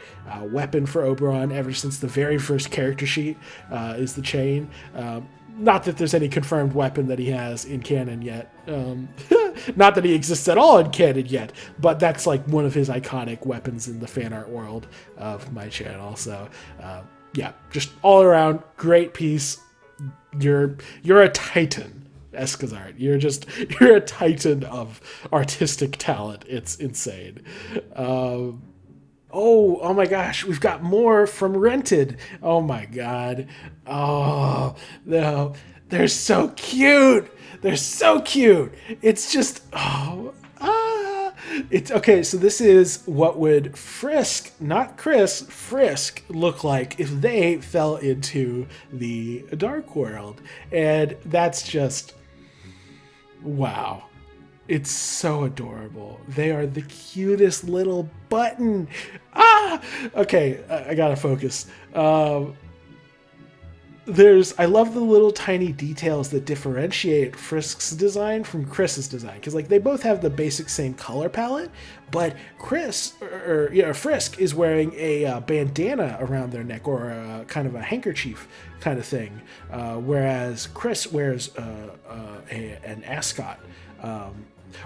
weapon for Oberon ever since the very first character sheet, is the chain. Not that there's any confirmed weapon that he has in canon yet. Not that he exists at all in canon yet, but that's like one of his iconic weapons in the fan art world of my channel. So, yeah, just all around great piece. You're a titan. Eska's art. You're a titan of artistic talent. It's insane. Oh my gosh, we've got more from Rented. Oh my god. Oh no, they're so cute. They're so cute. It's just it's okay. So this is what would Frisk, not Chris, Frisk look like if they fell into the dark world, and that's just. Wow. It's so adorable. They are the cutest little button. Okay, I gotta focus. I love the little tiny details that differentiate Frisk's design from Chris's design, because like they both have the basic same color palette, but Frisk is wearing a bandana around their neck, or a kind of a handkerchief kind of thing, whereas Chris wears an ascot.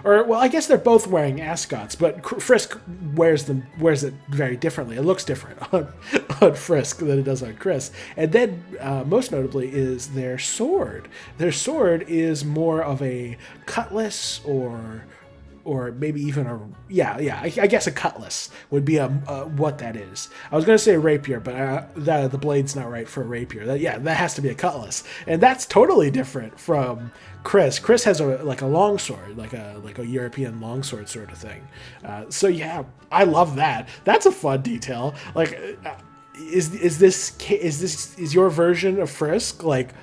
I guess they're both wearing ascots, but Frisk wears it very differently. It looks different on Frisk than it does on Chris. And then, most notably, is their sword. Their sword is more of a cutlass, or maybe even I guess a cutlass would be what that is. I was going to say a rapier, but the blade's not right for a rapier. That has to be a cutlass, and that's totally different from Chris. Chris has a long sword, like a European longsword sort of thing. I love that. That's a fun detail. Like, is your version of Frisk like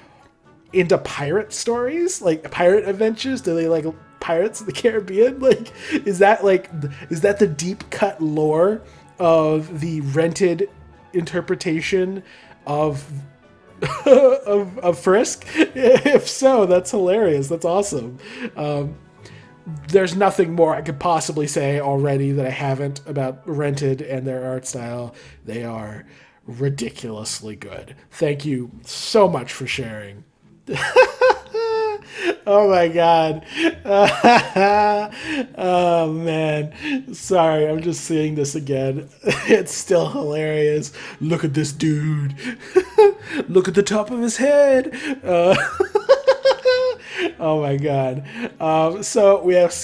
into pirate stories, like pirate adventures? Do they like Pirates of the Caribbean? Like, is that the deep cut lore of the rented interpretation of of Frisk? If so, that's hilarious. That's awesome. There's nothing more I could possibly say already that I haven't about Rented and their art style. They are ridiculously good. Thank you so much for sharing. Oh my god. Oh man. Sorry, I'm just seeing this again. It's still hilarious. Look at this dude. Look at the top of his head. Oh my god. So we have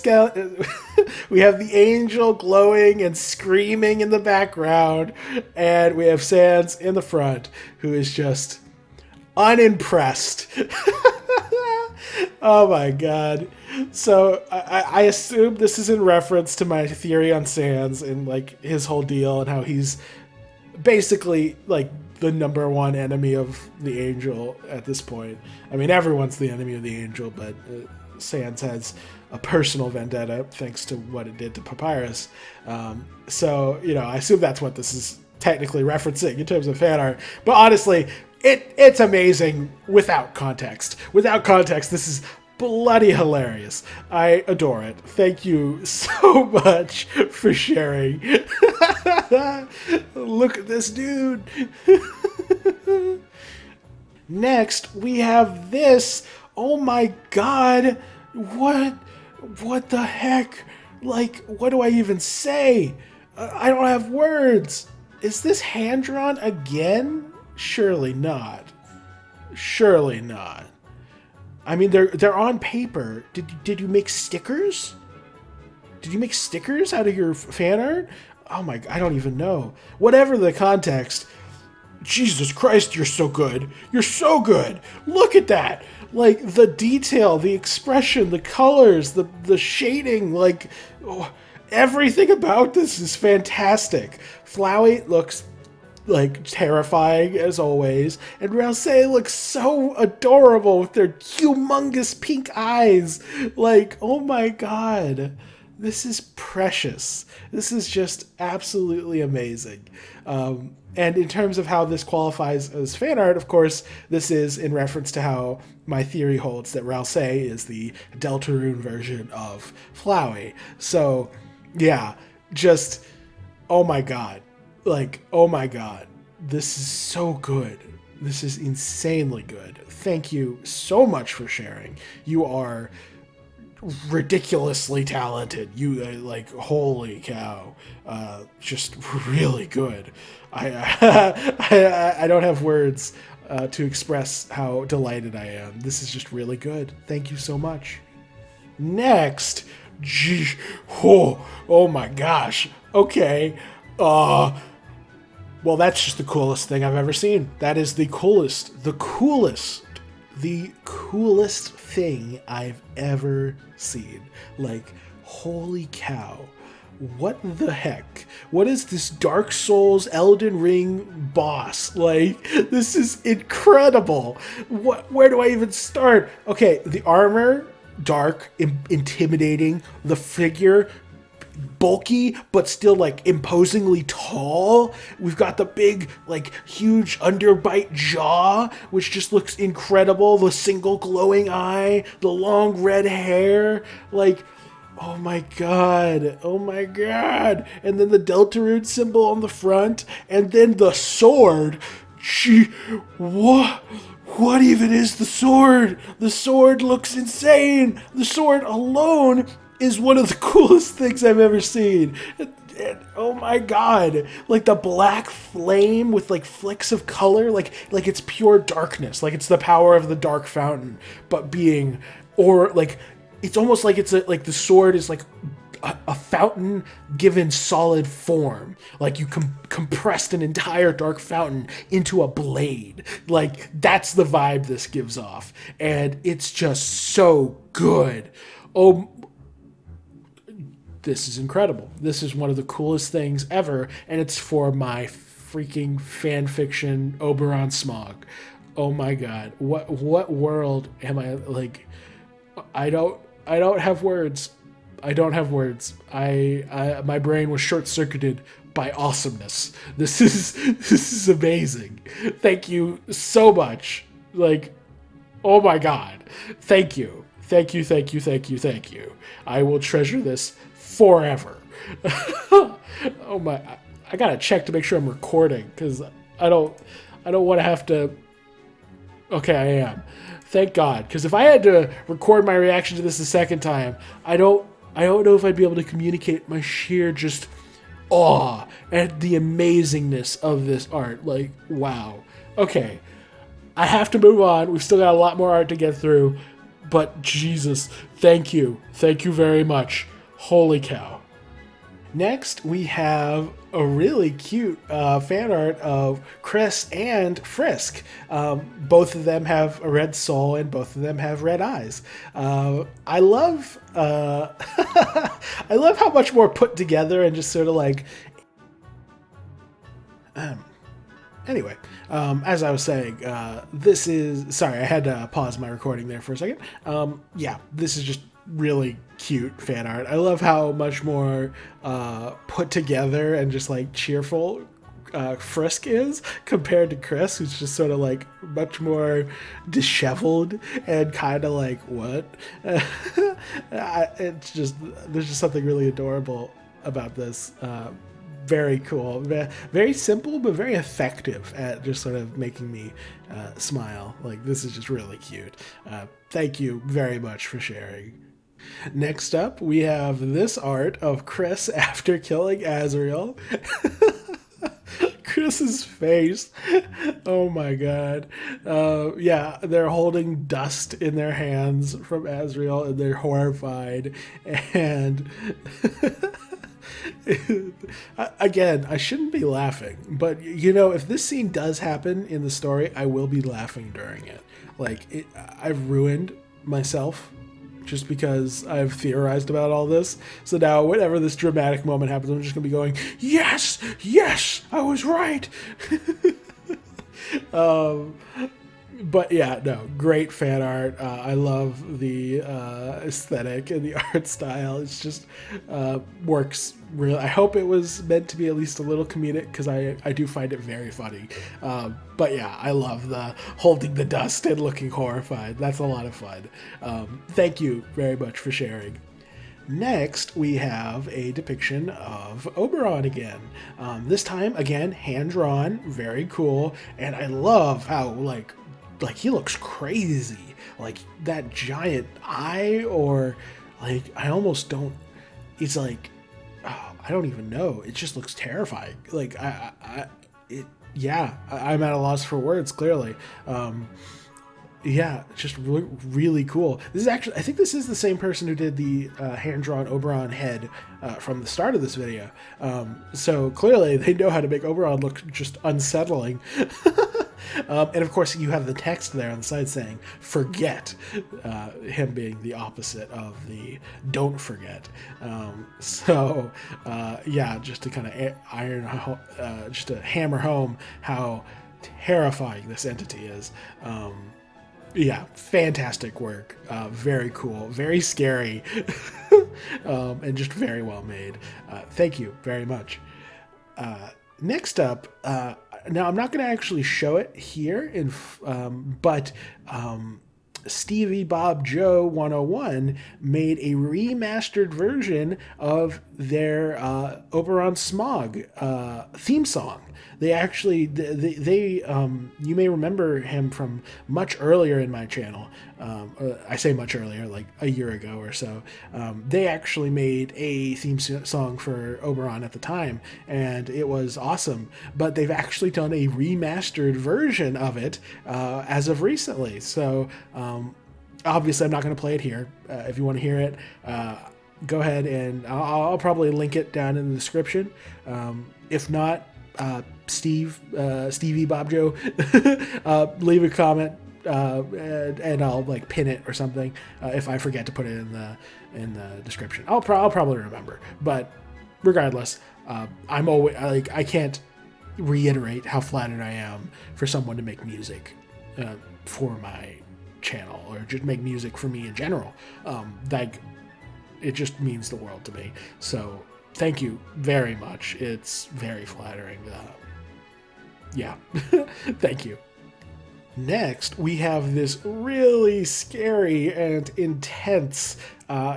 we have the angel glowing and screaming in the background, and we have Sans in the front, who is just unimpressed. Oh my god. So I assume this is in reference to my theory on Sans and like his whole deal, and how he's basically like the number one enemy of the angel at this point. I mean, everyone's the enemy of the angel, but Sans has a personal vendetta thanks to what it did to Papyrus. So, I assume that's what this is technically referencing in terms of fan art. But honestly, it's amazing without context. Without context, this is bloody hilarious. I adore it. Thank you so much for sharing. Look at this dude. Next, we have this. Oh my god. What the heck? Like, what do I even say? I don't have words. Is this hand-drawn again? Surely not. Surely not. I mean, they're on paper. Did you make stickers? Did you make stickers out of your fan art? Oh my, I don't even know. Whatever the context, Jesus Christ, you're so good. You're so good. Look at that. Like, the detail, the expression, the colors, the shading, like, everything about this is fantastic. Flowey looks like terrifying as always, and Rousey looks so adorable with their humongous pink eyes. Like, oh my god, this is precious. This is just absolutely amazing. And in terms of how this qualifies as fan art, of course, this is in reference to how my theory holds that Rousey is the Deltarune version of Flowey. So, yeah, just, oh my god. Like, oh my god, this is so good. This is insanely good. Thank you so much for sharing. You are ridiculously talented. You, like, holy cow. Just really good. I don't have words to express how delighted I am. This is just really good. Thank you so much. Next, oh my gosh. Okay. Well, that's just the coolest thing I've ever seen. That is the coolest thing I've ever seen. Like, holy cow. What the heck? What is this Dark Souls Elden Ring boss? Like, this is incredible. Where do I even start? Okay, the armor, dark, intimidating. The figure, bulky, but still like imposingly tall. We've got the big, like huge underbite jaw, which just looks incredible. The single glowing eye, the long red hair, like, oh my god, oh my god. And then the Deltarune symbol on the front, and then the sword. Gee, what even is the sword? The sword looks insane. The sword alone is one of the coolest things I've ever seen. And oh my god, like the black flame with like flicks of color, like it's pure darkness, like it's the power of the dark fountain, but being, or like it's almost like it's like the sword is like a fountain given solid form, like you compressed an entire dark fountain into a blade. Like that's the vibe this gives off, and it's just so good. Oh, this is incredible. This is one of the coolest things ever, and it's for my freaking fan fiction Oberon Smog. Oh my god, what world am I like? I don't have words. I don't have words. My brain was short-circuited by awesomeness. This is amazing. Thank you so much. Like, oh my god. Thank you. Thank you, thank you, thank you, thank you. I will treasure this forever. Oh my, I gotta check to make sure I'm recording, because I don't want to have to. Okay, I am. Thank God, because if I had to record my reaction to this a second time, I don't know if I'd be able to communicate my sheer just awe at the amazingness of this art. Like, wow. Okay, I have to move on. We've still got a lot more art to get through, but Jesus, thank you. Thank you very much. Holy cow. Next, we have a really cute fan art of Chris and Frisk. Both of them have a red soul, and both of them have red eyes. I love I love how much more put together and just sort of like. Anyway, as I was saying, this is, sorry, I had to pause my recording there for a second. Yeah, this is just really cute fan art. I love how much more put together and just like cheerful Frisk is compared to Chris, who's just sort of like much more disheveled and kind of like, what? It's just, there's just something really adorable about this. Very cool, very simple, but very effective at just sort of making me smile. Like, this is just really cute. Thank you very much for sharing. Next up, we have this art of Chris after killing Azrael. Chris's face. Oh my god. Yeah, they're holding dust in their hands from Azrael, and they're horrified. And again, I shouldn't be laughing, but you know, if this scene does happen in the story, I will be laughing during it. Like, I've ruined myself just because I've theorized about all this. So now whenever this dramatic moment happens, I'm just gonna be going, yes, yes, I was right. But yeah, no, great fan art. I love the aesthetic and the art style. It's just works really. I hope it was meant to be at least a little comedic, because I do find it very funny. But yeah, I love the holding the dust and looking horrified. That's a lot of fun. Thank you very much for sharing. Next, we have a depiction of Oberon again. This time, again, hand-drawn, very cool. And I love how, like he looks crazy. Like, that giant eye, or like, I almost don't, it's like, oh, I don't even know. It just looks terrifying. Like, yeah, I'm at a loss for words, clearly. Yeah, just really, really cool. This is actually, I think this is the same person who did the hand-drawn Oberon head from the start of this video. So clearly they know how to make Oberon look just unsettling. And of course you have the text there on the side saying, forget, him being the opposite of the don't forget. Yeah, just to kind of just to hammer home how terrifying this entity is. Yeah, fantastic work. Very cool, very scary, and just very well made. Thank you very much. Next up, now I'm not going to actually show it here, but Stevie Bob Joe 101 made a remastered version of their Oberon Smog theme song. They actually, you may remember him from much earlier in my channel. I say much earlier, like a year ago or so. They actually made a theme song for Oberon at the time, and it was awesome. But they've actually done a remastered version of it as of recently. So obviously, I'm not going to play it here. If you want to hear it, go ahead and I'll probably link it down in the description. If not, Stevie Bob Joe, leave a comment and I'll like pin it or something if I forget to put it in the description. I'll probably remember, but regardless, I'm always like I can't reiterate how flattered I am for someone to make music for my channel or just make music for me in general. Like it just means the world to me. So thank you very much. It's very flattering. Yeah, thank you. Next, we have this really scary and intense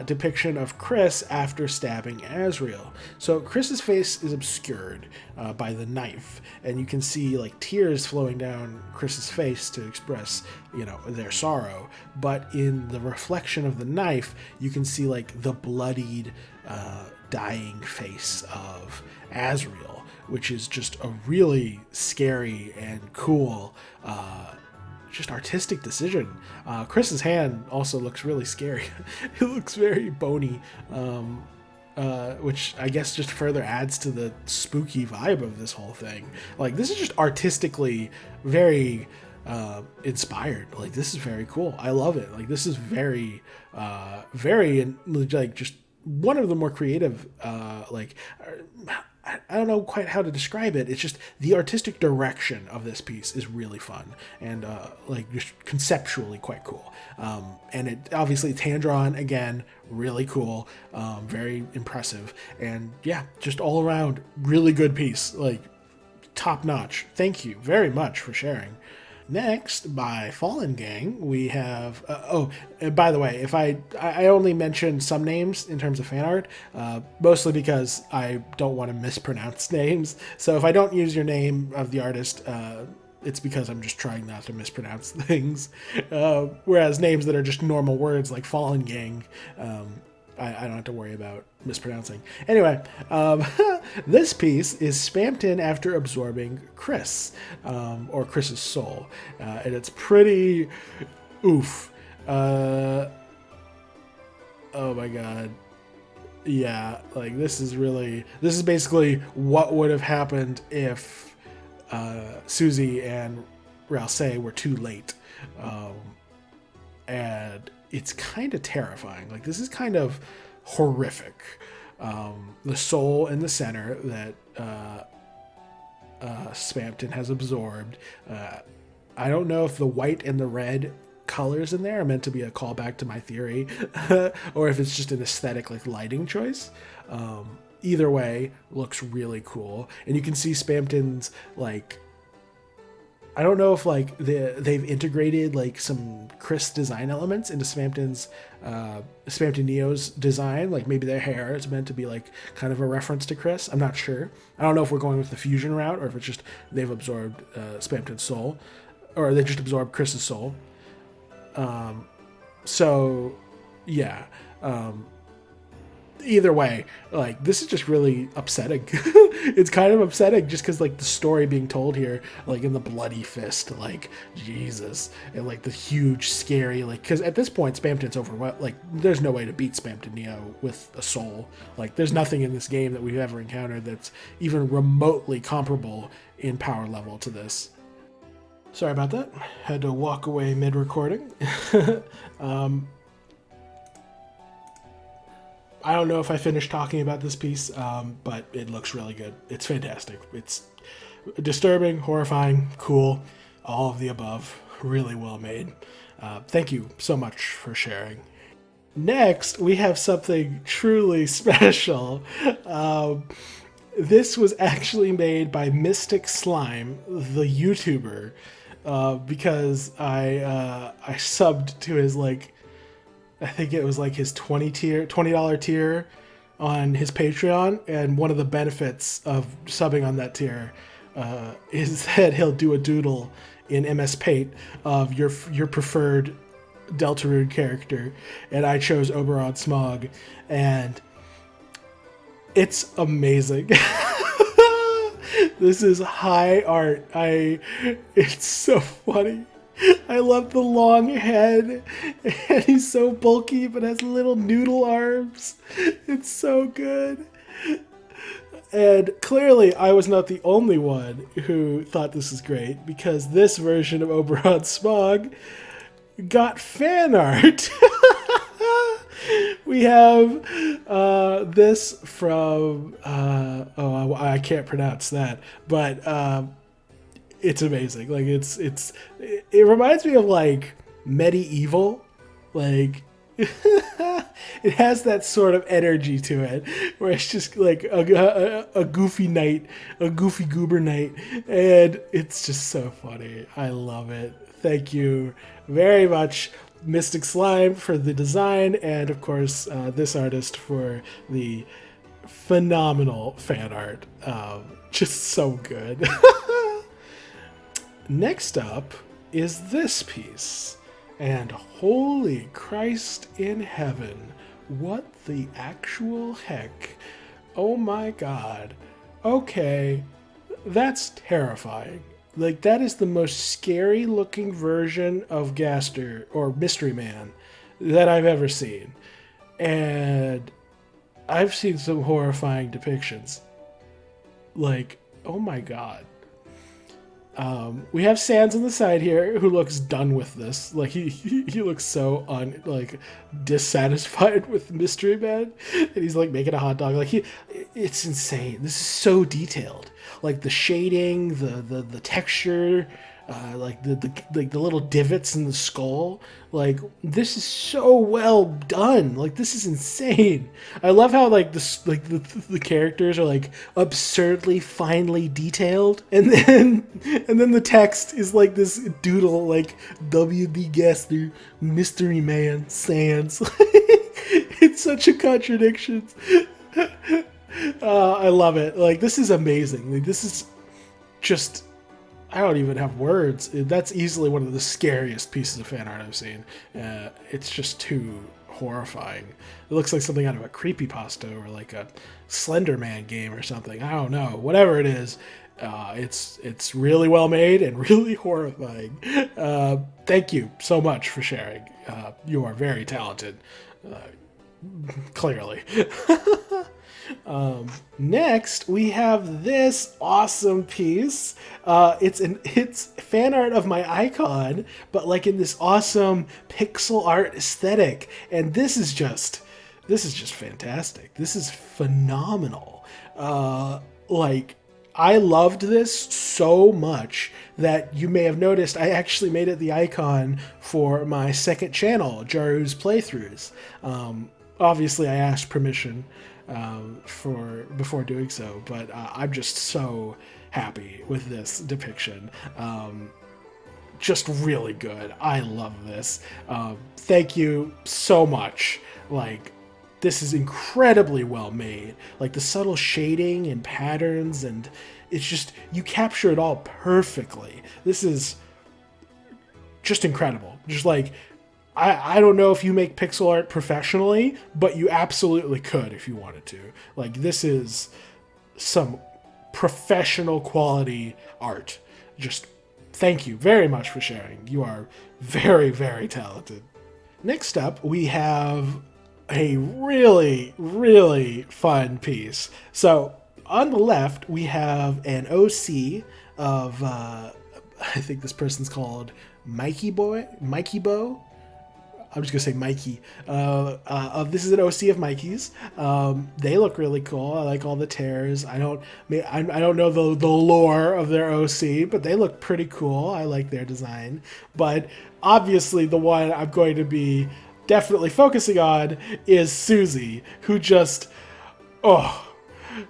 depiction of Chris after stabbing Azrael. So Chris's face is obscured by the knife, and you can see like tears flowing down Chris's face to express, their sorrow. But in the reflection of the knife, you can see like the bloodied, dying face of Azrael, which is just a really scary and cool just artistic decision. Chris's hand also looks really scary. It looks very bony, which I guess just further adds to the spooky vibe of this whole thing. Like, this is just artistically very inspired. Like, this is very cool. I love it. Like, this is very, like, just one of the more creative, I don't know quite how to describe it. It's just the artistic direction of this piece is really fun and just conceptually quite cool. And it obviously it's hand drawn again, really cool, very impressive, and yeah, just all around really good piece, like top notch. Thank you very much for sharing. Next, by Fallen Gang, we have... and by the way, if I only mention some names in terms of fan art, mostly because I don't want to mispronounce names. So if I don't use your name of the artist, it's because I'm just trying not to mispronounce things. Whereas names that are just normal words like Fallen Gang, I don't have to worry about mispronouncing. Anyway, this piece is spammed in after absorbing Chris, or Chris's soul. And it's pretty oof. Oh my god. Yeah, like this is basically what would have happened if Susie and Ralsei were too late. And it's kind of terrifying. Like, this is kind of horrific. The soul in the center that Spampton has absorbed. I don't know if the white and the red colors in there are meant to be a callback to my theory, or if it's just an aesthetic like lighting choice. Either way, looks really cool. And you can see Spampton's like... I don't know if like they've integrated like some Chris design elements into Spampton Neo's design. Like maybe their hair is meant to be like kind of a reference to Chris. I'm not sure. I don't know if we're going with the fusion route or if it's just they've absorbed Spampton's soul, or they just absorbed Chris's soul. So yeah. Either way, like this is just really upsetting. It's kind of upsetting just because like the story being told here, like in the bloody fist, like Jesus, and like the huge scary, like because at this point Spampton's over. Like there's no way to beat Spampton Neo with a soul. Like there's nothing in this game that we've ever encountered that's even remotely comparable in power level to this. Sorry about that. Had to walk away mid-recording. I don't know if I finished talking about this piece, but it looks really good. It's fantastic. It's disturbing, horrifying, cool, all of the above. Really well made. Thank you so much for sharing. Next, we have something truly special. This was actually made by Mystic Slime, the YouTuber, because I subbed to his I think it was like his $20 tier on his Patreon, and one of the benefits of subbing on that tier is that he'll do a doodle in MS Paint of your preferred Deltarune character, and I chose Oberon Smog, and it's amazing. This is high art. It's so funny. I love the long head, and he's so bulky but has little noodle arms. It's so good. And clearly I was not the only one who thought this was great, because this version of Oberon Smog got fan art. We have this from I can't pronounce that, but it's amazing. Like it reminds me of like medieval, like it has that sort of energy to it, where it's just like a goofy knight, a goofy goober knight, and it's just so funny. I love it. Thank you very much, Mystic Slime, for the design, and of course this artist for the phenomenal fan art. Just so good. Next up is this piece, and holy Christ in heaven, what the actual heck? Oh my god. Okay, that's terrifying. Like, that is the most scary looking version of Gaster, or Mystery Man, that I've ever seen. And I've seen some horrifying depictions. Like, oh my god. We have Sans on the side here, who looks done with this. Like, he looks so dissatisfied with Mystery Man, and he's like making a hot dog. Like, it's insane. This is so detailed. Like the shading, the texture, like the little divots in the skull. Like, this is so well done. Like, this is insane. I love how the characters are like absurdly finely detailed, and then the text is like this doodle, like WD Gaster, Mystery Man, Sans. It's such a contradiction. I love it. Like, this is amazing. Like, this is just, I don't even have words. That's easily one of the scariest pieces of fan art I've seen. It's just too horrifying. It looks like something out of a creepypasta or like a Slender Man game or something. I don't know. Whatever it is, it's really well made and really horrifying. Thank you so much for sharing. You are very talented. Clearly. Next, we have this awesome piece. It's fan art of my icon, but like in this awesome pixel art aesthetic. And this is just fantastic. This is phenomenal. Like, I loved this so much that you may have noticed I actually made it the icon for my second channel, Jaru's Playthroughs. Obviously, I asked permission before doing so, but I'm just so happy with this depiction. Just really good. I love this. Thank you so much. Like, this is incredibly well made. Like, the subtle shading and patterns, and it's just, you capture it all perfectly. This is just incredible. Just like, I don't know if you make pixel art professionally, but you absolutely could if you wanted to. Like, this is some professional quality art. Just thank you very much for sharing. You are very, very talented. Next up, we have a really, really fun piece. So on the left, we have an OC of, I think this person's called Mikey Bo. I'm just gonna say Mikey. This is an OC of Mikey's. They look really cool. I like all the tears. I don't know the lore of their OC, but they look pretty cool. I like their design. But obviously, the one I'm going to be definitely focusing on is Susie, who just, oh.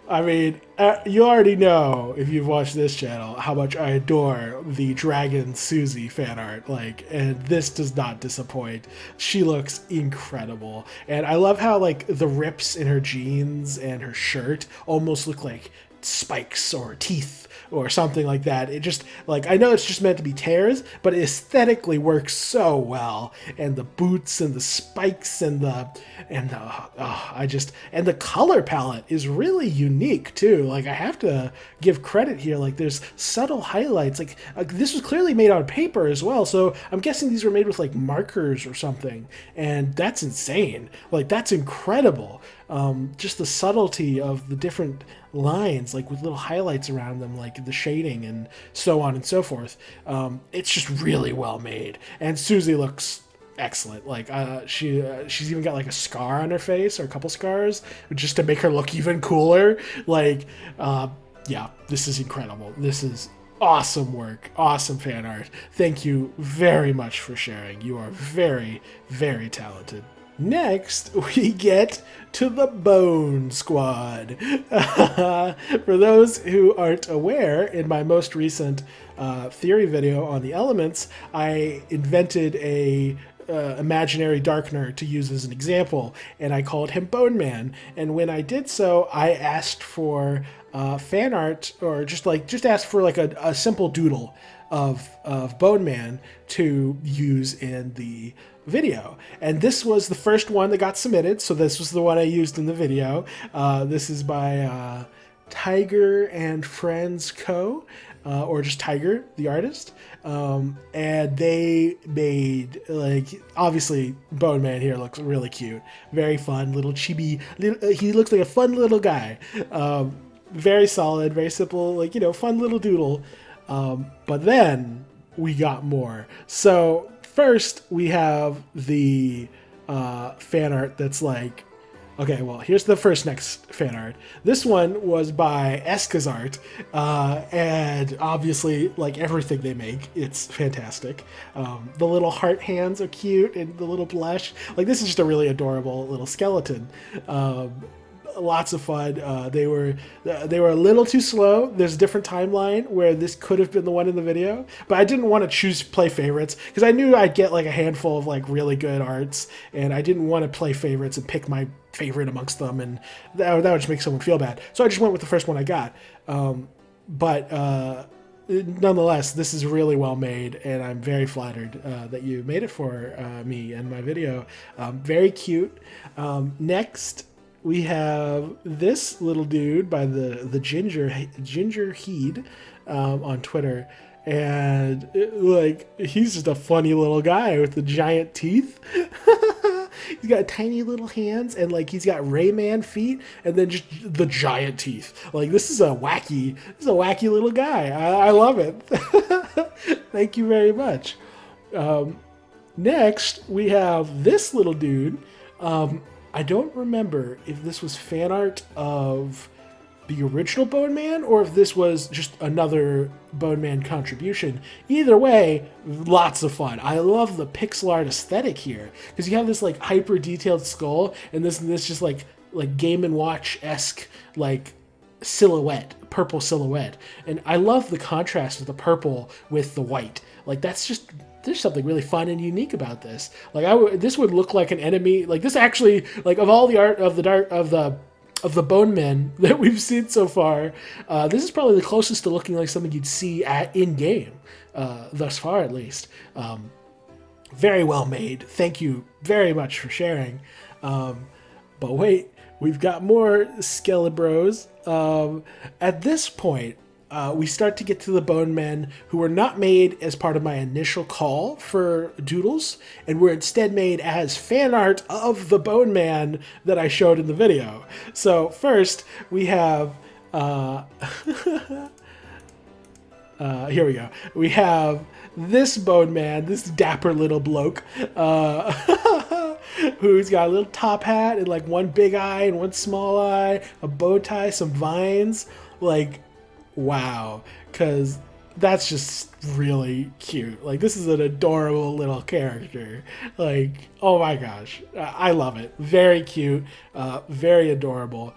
I mean, you already know, if you've watched this channel, how much I adore the Dragon Susie fan art. Like, and this does not disappoint. She looks incredible. And I love how, like, the rips in her jeans and her shirt almost look like spikes or teeth or something like that. It just, like, I know it's just meant to be tears, but it aesthetically works so well. And the boots and the spikes and the color palette is really unique too. Like, I have to give credit here. Like, there's subtle highlights. Like this was clearly made on paper as well. So I'm guessing these were made with like markers or something. And that's insane. Like, that's incredible. Just the subtlety of the different lines, like with little highlights around them, like the shading and so on and so forth. It's just really well made. And Susie looks excellent. Like, she's even got like a scar on her face, or a couple scars, just to make her look even cooler. Like, yeah, this is incredible. This is awesome work, awesome fan art. Thank you very much for sharing. You are very, very talented. Next, we get to the Bone Squad. For those who aren't aware, in my most recent theory video on the elements, I invented a imaginary darkener to use as an example, and I called him Bone Man. And when I did so, I asked for fan art, or just asked for like a simple doodle of Bone Man to use in the video. And this was the first one that got submitted, so this was the one I used in the video. This is by Tiger and Friends Co., or just Tiger, the artist. And they made, like, obviously Bone Man here looks really cute, very fun, little chibi, he looks like a fun little guy. Very solid, very simple, like, you know, fun little doodle. But then we got more. So first we have the fan art that's like, okay, well, here's the next fan art. This one was by Eskazart, and obviously, like everything they make, it's fantastic. The little heart hands are cute, and the little blush. Like, this is just a really adorable little skeleton. Lots of fun. They were a little too slow. There's a different timeline where this could have been the one in the video, but I didn't want to play favorites because I knew I'd get like a handful of like really good arts, and I didn't want to play favorites and pick my favorite amongst them, and that would just make someone feel bad. So I just went with the first one I got. But nonetheless, this is really well made, and I'm very flattered that you made it for me and my video. Very cute. Next, we have this little dude by the Ginger Heed on Twitter, and like, he's just a funny little guy with the giant teeth. He's got tiny little hands, and like he's got Rayman feet, and then just the giant teeth. Like, this is a wacky little guy. I love it. Thank you very much. Next, we have this little dude. I don't remember if this was fan art of the original Bone Man or if this was just another Bone Man contribution. Either way, lots of fun. I love the pixel art aesthetic here, because you have this like hyper detailed skull and this just like Game & Watch-esque like silhouette, purple silhouette. And I love the contrast of the purple with the white. Like, that's just, there's something really fun and unique about this. Like, this would look like an enemy. Like, this actually, like, of all the art of the Bone Men that we've seen so far, this is probably the closest to looking like something you'd see in game, thus far at least. Very well made. Thank you very much for sharing. But wait, we've got more Skelebros. At this point, we start to get to the Bone Men who were not made as part of my initial call for doodles, and were instead made as fan art of the Bone Man that I showed in the video. So first, we have Here we go. We have this Bone Man, this dapper little bloke, who's got a little top hat and like one big eye and one small eye, a bow tie, some vines. Like, wow. Because that's just really cute. Like, this is an adorable little character. Like, oh my gosh. I love it. Very cute. Very adorable.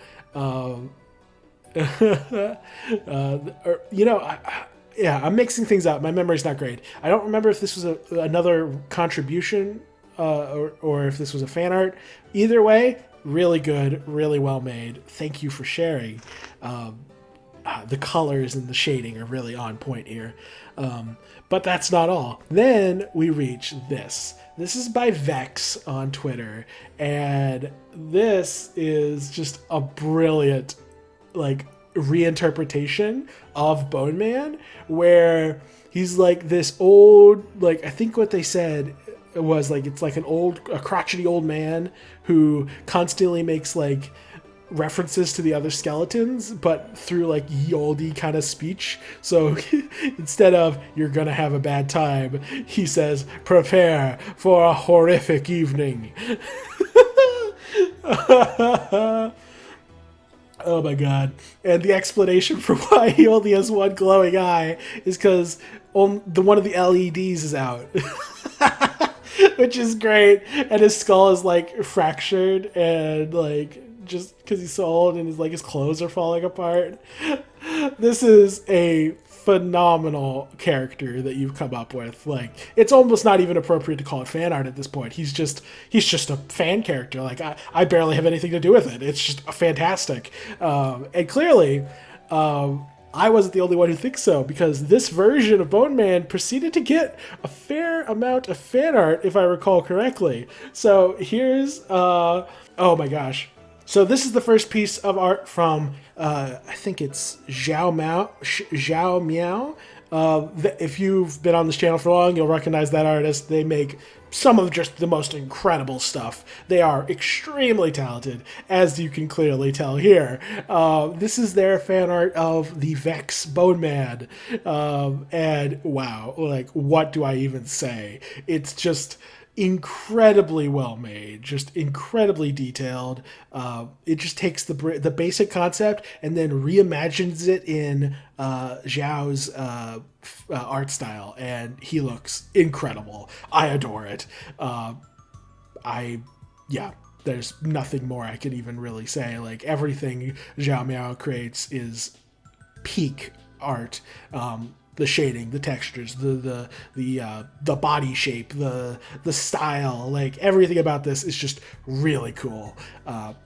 Yeah, I'm mixing things up. My memory's not great. I don't remember if this was another contribution or if this was a fan art. Either way, really good, really well made. Thank you for sharing. The colors and the shading are really on point here. But that's not all. Then we reach this. This is by Vex on Twitter, and this is just a brilliant, like, reinterpretation of Bone Man, where he's like this old, like, I think what they said was like, it's like a crotchety old man who constantly makes like references to the other skeletons, but through like ye olde kind of speech. So instead of "you're gonna have a bad time," he says, "prepare for a horrific evening." Oh my god. And the explanation for why he only has one glowing eye is because one of the LEDs is out. Which is great. And his skull is like fractured and like just because he's so old and his clothes are falling apart. This is a phenomenal character that you've come up with. Like, it's almost not even appropriate to call it fan art at this point. He's just a fan character. Like, I barely have anything to do with it. It's just fantastic. And clearly, I wasn't the only one who thinks so, because this version of Bone Man proceeded to get a fair amount of fan art, if I recall correctly. So here's, oh my gosh. So this is the first piece of art from, I think it's Zhao Miao. If you've been on this channel for long, you'll recognize that artist. They make some of just the most incredible stuff. They are extremely talented, as you can clearly tell here. This is their fan art of the Vex Bone Man. And wow, like, what do I even say? It's just incredibly well made, just incredibly detailed. It just takes the basic concept and then reimagines it in Zhao's art style, and he looks incredible. I adore it. There's nothing more I can even really say. Like, everything Zhao Miao creates is peak art. The shading, the textures, the body shape, the style, like, everything about this is just really cool.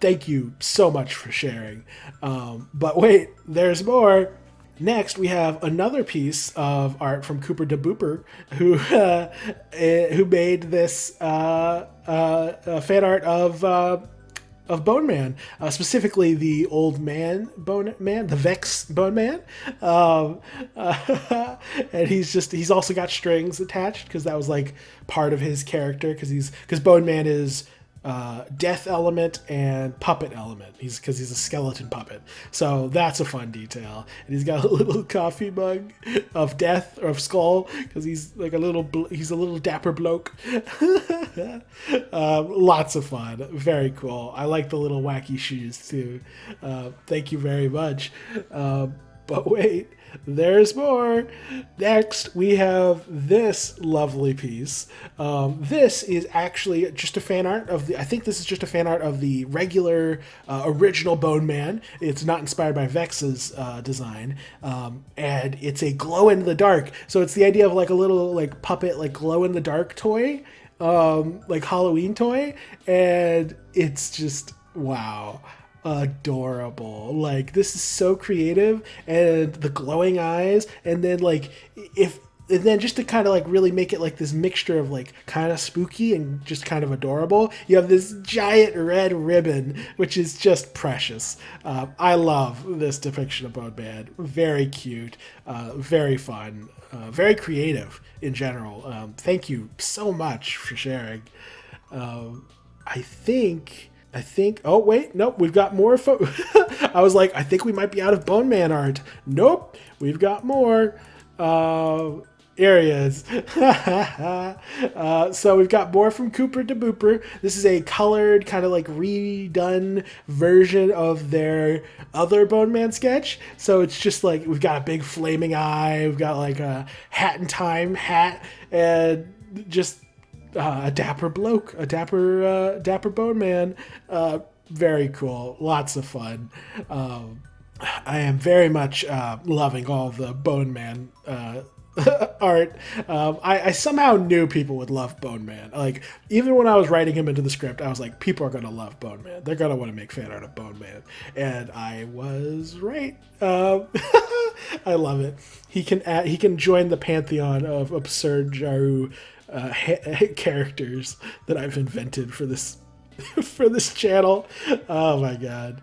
Thank you so much for sharing. But wait, there's more. Next, we have another piece of art from Cooper de Booper, who made this fan art of Bone Man, specifically the old man Bone Man, the Vex Bone Man, and he's also got strings attached because that was like part of his character, because Bone Man is death element and puppet element. He's a skeleton puppet, so that's a fun detail. And he's got a little coffee mug of death, or of skull, because he's a little dapper bloke. Lots of fun, very cool. I like the little wacky shoes too. Thank you very much. But wait, there's more. Next, we have this lovely piece. This is actually just a fan art of I think this is just a fan art of the regular original Bone Man. It's not inspired by Vex's design. And it's a glow in the dark. So it's the idea of like a little like puppet, like glow in the dark toy, like Halloween toy. And it's just, wow. Adorable. Like, this is so creative, and the glowing eyes, and then just to kind of like really make it like this mixture of like kind of spooky and just kind of adorable, you have this giant red ribbon, which is just precious. I love this depiction of Bone Man. Very cute, very fun, very creative in general. Thank you so much for sharing. I think, oh wait, nope, we've got more. I was like, I think we might be out of Bone Man art. Nope, we've got more. Here he is. So we've got more from Cooper to Booper. This is a colored, kind of like redone version of their other Bone Man sketch. So it's just like we've got a big flaming eye, we've got like a Hat in Time hat, and just a dapper bloke, a dapper Bone Man. Very cool, lots of fun. I am very much loving all the Bone Man art. I somehow knew people would love Bone Man. Like, even when I was writing him into the script, I was like, people are going to love Bone Man. They're going to want to make fan art of Bone Man. And I was right. I love it. He can join the pantheon of absurd Jaru characters that I've invented for this for this channel. Oh my god.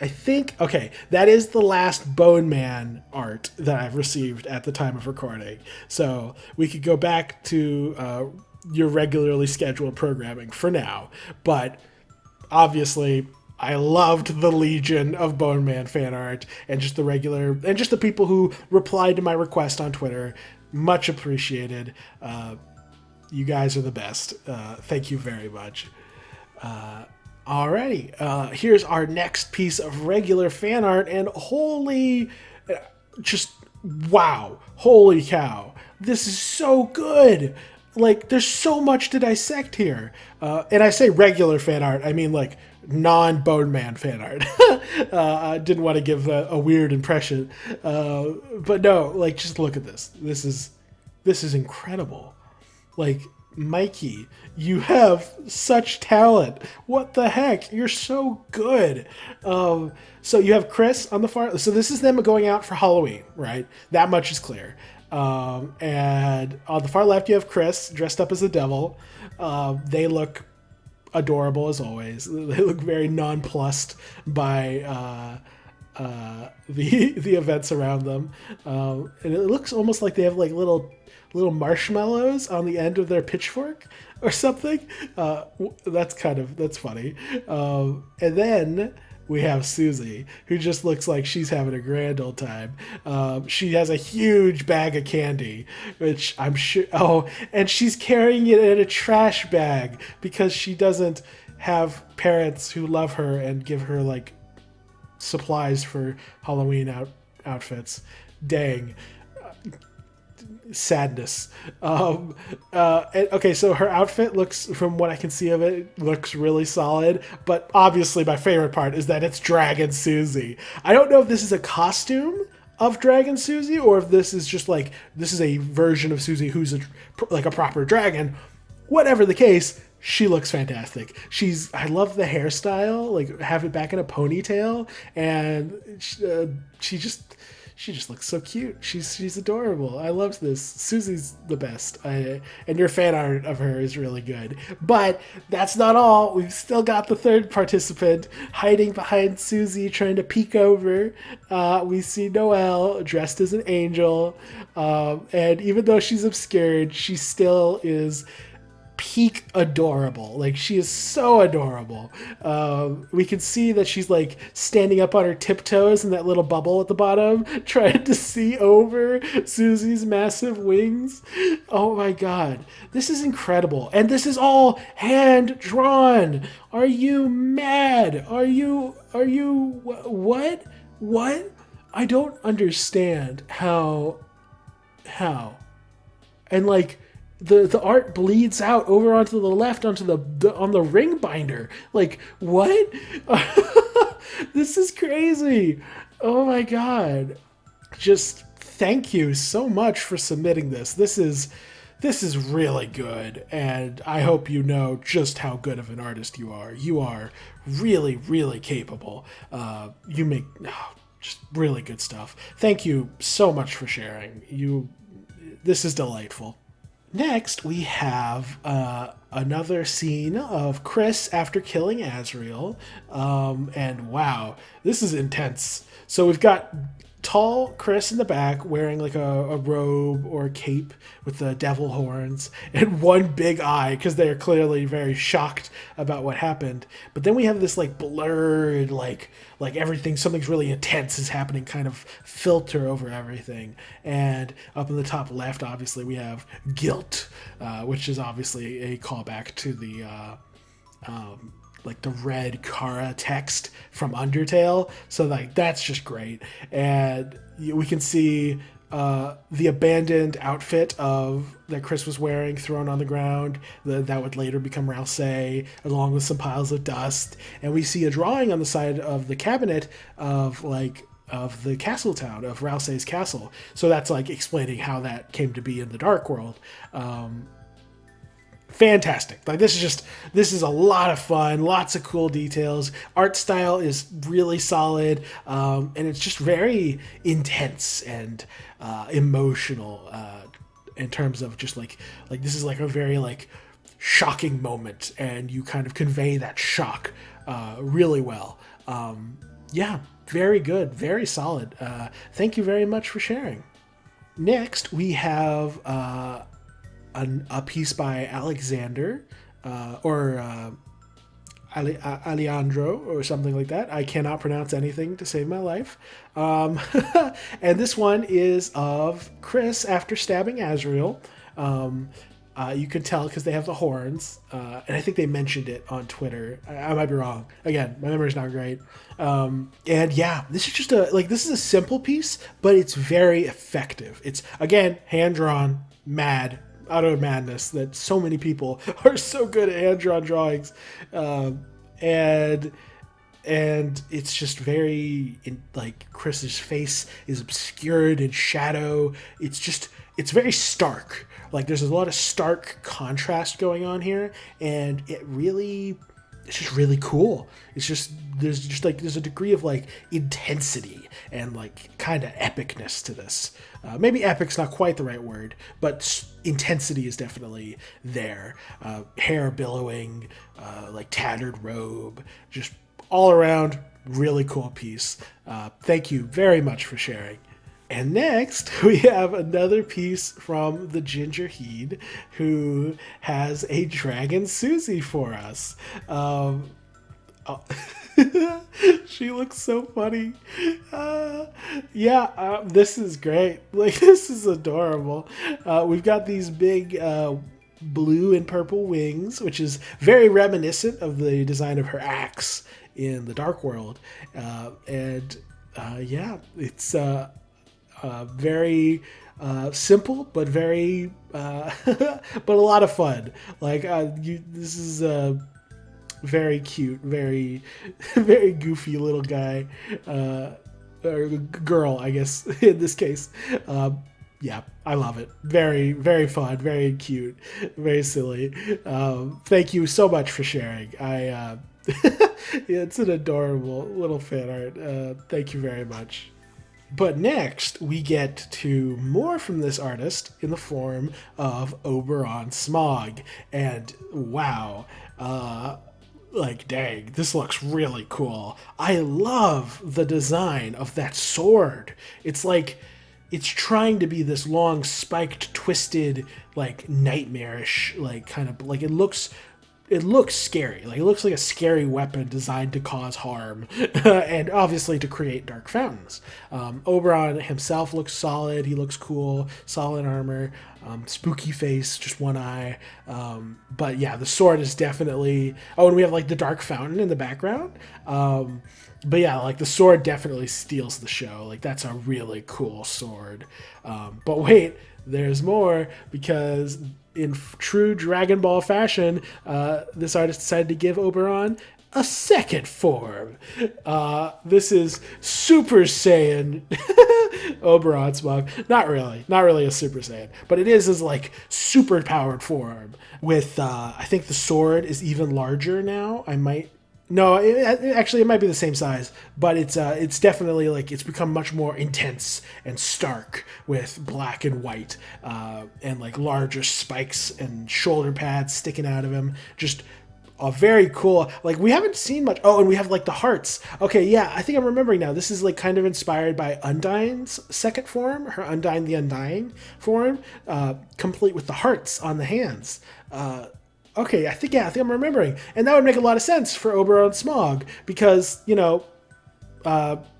I think, okay, that is the last Bone Man art that I've received at the time of recording. So we could go back to your regularly scheduled programming for now. But obviously, I loved the legion of Bone Man fan art and just the people who replied to my request on Twitter. Much appreciated. You guys are the best. Thank you very much. Alrighty, here's our next piece of regular fan art, and holy cow, this is so good. Like, there's so much to dissect here. And I say regular fan art, I mean like non-Bone Man fan art. I didn't want to give a weird impression. But no, like, just look at this. This is incredible. Like, Mikey, you have such talent. What the heck? You're so good. So you have Chris on the far. So this is them going out for Halloween, right? That much is clear. And on the far left, you have Chris dressed up as a devil. They look adorable as always. They look very nonplussed by the events around them, and it looks almost like they have like little marshmallows on the end of their pitchfork or something. That's funny. And then we have Susie, who just looks like she's having a grand old time. She has a huge bag of candy, which I'm sure. Oh, and she's carrying it in a trash bag because she doesn't have parents who love her and give her like supplies for Halloween outfits. Dang. Sadness. Okay, so her outfit looks, from what I can see of it, looks really solid, but obviously my favorite part is that it's Dragon Susie. I don't know if this is a costume of Dragon Susie or if this is just like, this is a version of Susie who's like a proper dragon. Whatever the case, she looks fantastic. I love the hairstyle, like have it back in a ponytail, and she just looks so cute. She's adorable. I love this. Susie's the best. And your fan art of her is really good. But that's not all. We've still got the third participant hiding behind Susie, trying to peek over. We see Noelle dressed as an angel. And even though she's obscured, she still is peak adorable. Like, she is so adorable. We can see that she's like standing up on her tiptoes in that little bubble at the bottom, trying to see over Susie's massive wings. Oh my god, this is incredible, and this is all hand drawn. Are you mad? Are you what I don't understand how and like the art bleeds out over onto the left, onto on the ring binder. Like, what? This is crazy. Oh my god. Just thank you so much for submitting this. This is really good, and I hope you know just how good of an artist you are. You are really, really capable. You make just really good stuff. Thank you so much for sharing. This is delightful. Next, we have another scene of Chris after killing Azrael. And wow, this is intense. So we've got tall Chris in the back wearing like a robe or a cape with the devil horns and one big eye because they're clearly very shocked about what happened. But then we have this like blurred, like everything, something's really intense is happening kind of filter over everything. And up in the top left, obviously, we have guilt, which is obviously a callback to the like the red Kara text from Undertale. So like that's just great. And we can see the abandoned outfit of that Chris was wearing thrown on the ground that would later become Rousey, along with some piles of dust. And we see a drawing on the side of the cabinet of the castle town of Rousey's castle. So that's like explaining how that came to be in the Dark World. Fantastic. Like this is a lot of fun, lots of cool details. Art style is really solid, and it's just very intense and emotional in terms of just like this is like a very like shocking moment, and you kind of convey that shock really well. Yeah, very good, very solid. Thank you very much for sharing. Next, we have a piece by Alexander Alejandro or something like that. I cannot pronounce anything to save my life. And this one is of Chris after stabbing Azrael. You can tell because they have the horns, and I think they mentioned it on Twitter. I might be wrong. Again, my memory's not great. And yeah, this is just this is a simple piece, but it's very effective. It's again hand drawn, mad. Out of madness that so many people are so good at hand-drawn drawings, and it's just very like Chris's face is obscured in shadow. It's very stark. Like there's a lot of stark contrast going on here, and it's just really cool. It's just there's a degree of like intensity and like kind of epicness to this. Maybe epic's not quite the right word, but intensity is definitely there. Hair billowing, like tattered robe, just all around really cool piece. Thank you very much for sharing. And next, we have another piece from the Ginger Heed, who has a Dragon Susie for us. She looks so funny. This is great. Like, this is adorable. We've got these big blue and purple wings, which is very reminiscent of the design of her axe in the Dark World. It's very simple, but very but a lot of fun. Like this is very cute, very very goofy little guy or girl, I guess in this case. Yeah, I love it. Very, very fun, very cute, very silly. Thank you so much for sharing. Yeah, it's an adorable little fan art. Thank you very much. But next, we get to more from this artist in the form of Oberon Smog. And wow, like, dang, this looks really cool. I love the design of that sword. It's like, it's trying to be this long, spiked, twisted, like, nightmarish, like, kind of, like, it looks scary. Like, it looks like a scary weapon designed to cause harm and obviously to create dark fountains. Oberon himself looks solid. He looks cool. Solid armor. Spooky face, just one eye. But yeah, the sword is definitely... Oh, and we have like the dark fountain in the background. But yeah, like the sword definitely steals the show. Like, that's a really cool sword. But wait, there's more, because in true Dragon Ball fashion, this artist decided to give Oberon a second form. This is Super Saiyan Oberon Smog. Not really a Super Saiyan, but it is his like super powered form. With I think the sword is even larger now. It might be the same size, but it's definitely like it's become much more intense and stark with black and white, and like larger spikes and shoulder pads sticking out of him. Just Oh, very cool. Like, we haven't seen much. Oh, and we have like the hearts. Okay, yeah, I think I'm remembering now. This is like kind of inspired by Undyne's second form, her Undyne the Undying form, complete with the hearts on the hands. Okay, I think I'm remembering, and that would make a lot of sense for Oberon Smog because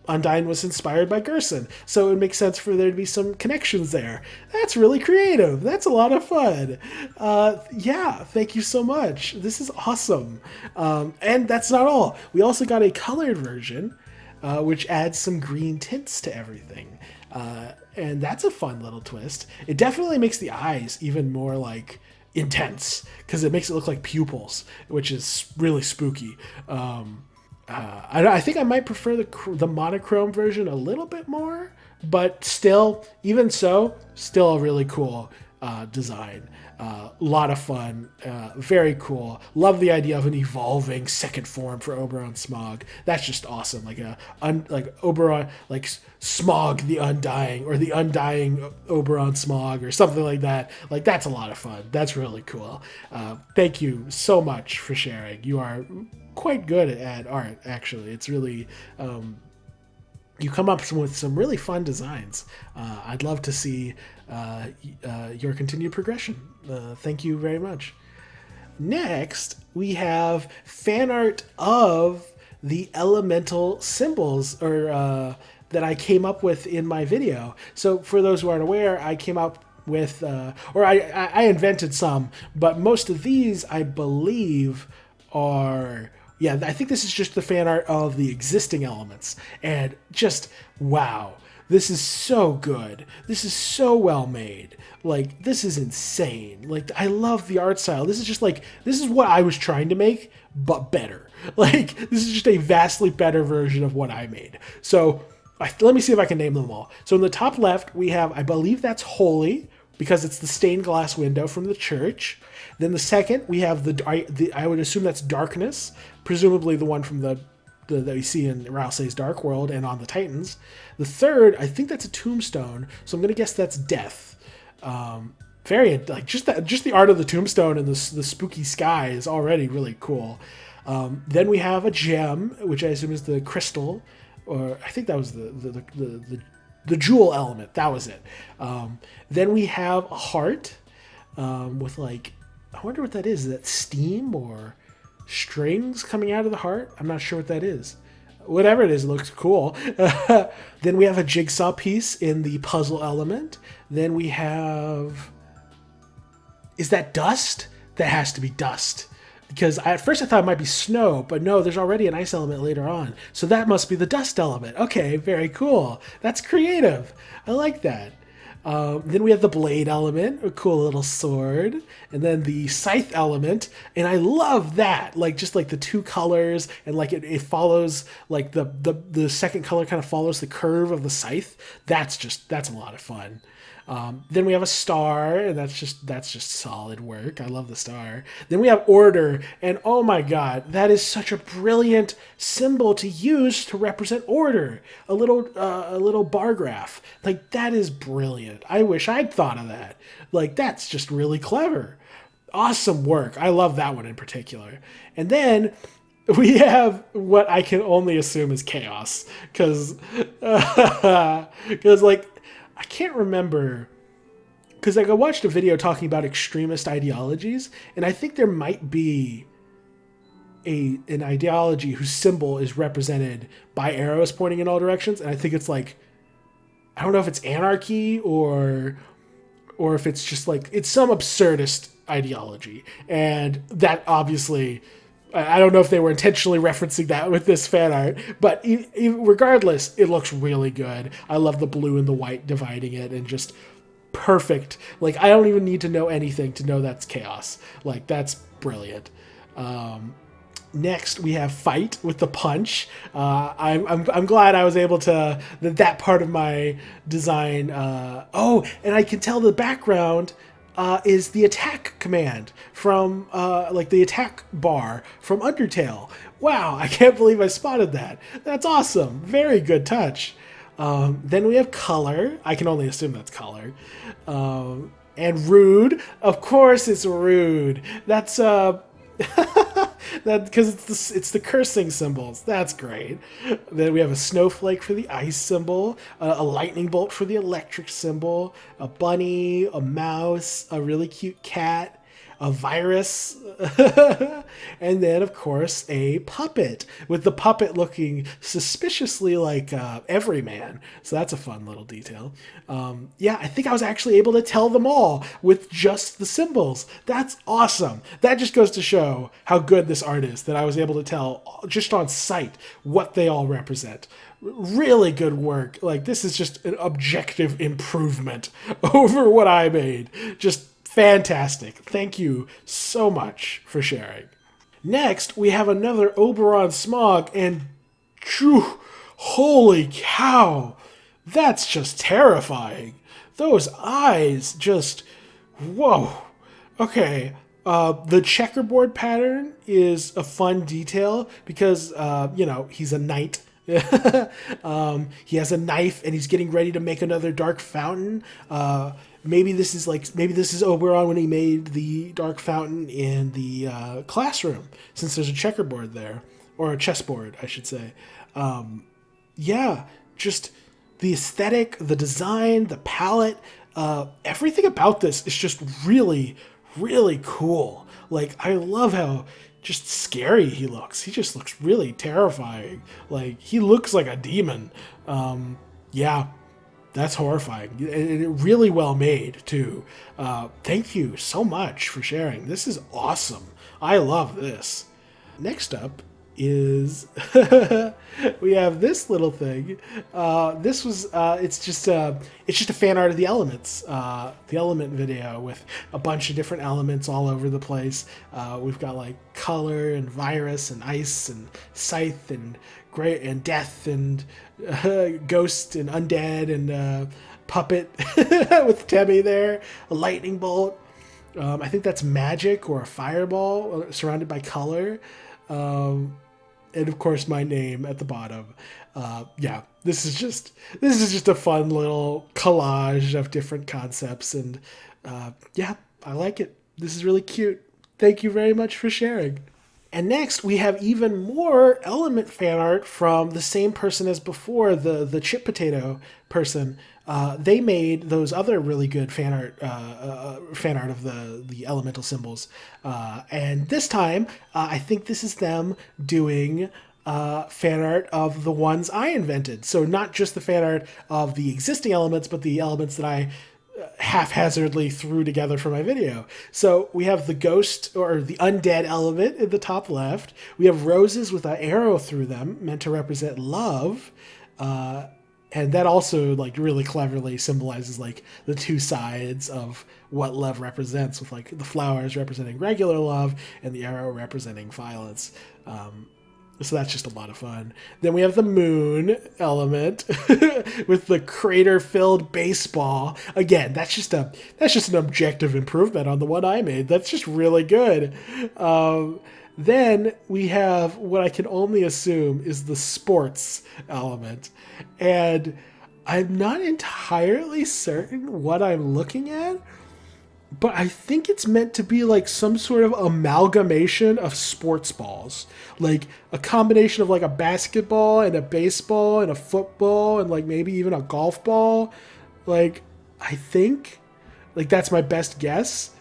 Undyne was inspired by Gerson, so it would make sense for there to be some connections there. That's really creative. That's a lot of fun. Yeah, thank you so much. This is awesome. And that's not all. We also got a colored version, which adds some green tints to everything. And that's a fun little twist. It definitely makes the eyes even more like intense because it makes it look like pupils, which is really spooky. I think I might prefer the monochrome version a little bit more, but still, even so, still a really cool design. A lot of fun, very cool. Love the idea of an evolving second form for Oberon Smog. That's just awesome. Like Oberon, like Smog the Undying, or the Undying Oberon Smog, or something like that. Like, that's a lot of fun. That's really cool. Thank you so much for sharing. You are quite good at art, actually. It's really you come up with some really fun designs. I'd love to see your continued progression. Thank you very much. Next, we have fan art of the elemental symbols, or that I came up with in my video. So for those who aren't aware, I came up with, or I invented some, but most of these, I believe, are... Yeah, I think this is just the fan art of the existing elements. And just, wow. This is so good. This is so well made. Like, this is insane. Like, I love the art style. This is just like, this is what I was trying to make, but better. Like, this is just a vastly better version of what I made. So, let me see if I can name them all. So, in the top left, we have, I believe that's Holy, because it's the stained glass window from the church. Then the second, we have I would assume that's Darkness, presumably the one from that we see in Rousey's Dark World and on the Titans. The third, I think that's a tombstone, so I'm gonna guess that's Death. Very like just the art of the tombstone and the spooky sky is already really cool. Then we have a gem, which I assume is the crystal, or I think that was the jewel element. That was it. Then we have a heart with like, I wonder what that is. Is that steam or strings coming out of the heart? I'm not sure what that is. Whatever it is, it looks cool. Then we have a jigsaw piece in the puzzle element. Then we have... Is that dust? That has to be dust. Because at first I thought it might be snow, but no, there's already an ice element later on. So that must be the dust element. Okay, very cool. That's creative. I like that. Then we have the blade element, a cool little sword, and then the scythe element, and I love that, like just like the two colors, and like it follows, like the second color kind of follows the curve of the scythe. That's a lot of fun. Then we have a star, and that's just solid work. I love the star. Then we have order, and oh my god, that is such a brilliant symbol to use to represent order. A little bar graph. Like, that is brilliant. I wish I'd thought of that. Like, that's just really clever. Awesome work. I love that one in particular. And then we have what I can only assume is chaos, because like, I can't remember, because like I watched a video talking about extremist ideologies, and I think there might be an ideology whose symbol is represented by arrows pointing in all directions, and I think it's like, I don't know if it's anarchy or if it's just like, it's some absurdist ideology, and that obviously, I don't know if they were intentionally referencing that with this fan art, but regardless, it looks really good. I love the blue and the white dividing it, and just perfect. Like, I don't even need to know anything to know that's chaos. Like, that's brilliant. Next, we have fight with the punch. I'm glad I was able to, that part of my design. Oh, and I can tell the background is the attack command from, like the attack bar from Undertale. Wow, I can't believe I spotted that. That's awesome. Very good touch. Then we have color. I can only assume that's color. And rude. Of course it's rude. That's, That because it's the cursing symbols. That's great. Then we have a snowflake for the ice symbol, a lightning bolt for the electric symbol, a bunny, a mouse, a really cute cat, a virus, and then, of course, a puppet, with the puppet looking suspiciously like Everyman. So that's a fun little detail. Yeah, I think I was actually able to tell them all with just the symbols. That's awesome. That just goes to show how good this art is, that I was able to tell just on sight what they all represent. Really good work. Like, this is just an objective improvement over what I made. Just fantastic. Thank you so much for sharing. Next, we have another Oberon Smog, and phew, holy cow, that's just terrifying. Those eyes just, whoa. Okay, the checkerboard pattern is a fun detail because, he's a knight. He has a knife and he's getting ready to make another dark fountain. Maybe this is Oberon when he made the dark fountain in the classroom, since there's a checkerboard there, or a chessboard, I should say. Yeah, just the aesthetic, the design, the palette, everything about this is just really, really cool. Like, I love how just scary he looks. He just looks really terrifying. Like, he looks like a demon. Yeah. That's horrifying. And really well made, too. Thank you so much for sharing. This is awesome. I love this. Next up is we have this little thing. This was it's just a fan art of the elements, the element video with a bunch of different elements all over the place. We've got like color and virus and ice and scythe and great and death and ghost and undead and puppet with Temmie there, a lightning bolt. I think that's magic or a fireball surrounded by color. And of course my name at the bottom. Yeah, this is just a fun little collage of different concepts, and yeah, I like it. This is really cute. Thank you very much for sharing. And next, we have even more element fan art from the same person as before, the chip potato person. They made those other really good fan art of the elemental symbols. And this time, I think this is them doing fan art of the ones I invented. So not just the fan art of the existing elements, but the elements that I haphazardly threw together for my video. So we have the ghost or the undead element in the top left. We have roses with an arrow through them meant to represent love. And that also like really cleverly symbolizes like the two sides of what love represents, with like the flowers representing regular love and the arrow representing violence. So that's just a lot of fun. Then we have the moon element with the crater-filled baseball. Again, that's just an objective improvement on the one I made. That's just really good. Then we have what I can only assume is the sports element. And I'm not entirely certain what I'm looking at, but I think it's meant to be like some sort of amalgamation of sports balls. Like a combination of like a basketball and a baseball and a football and like maybe even a golf ball. Like, I think, like that's my best guess.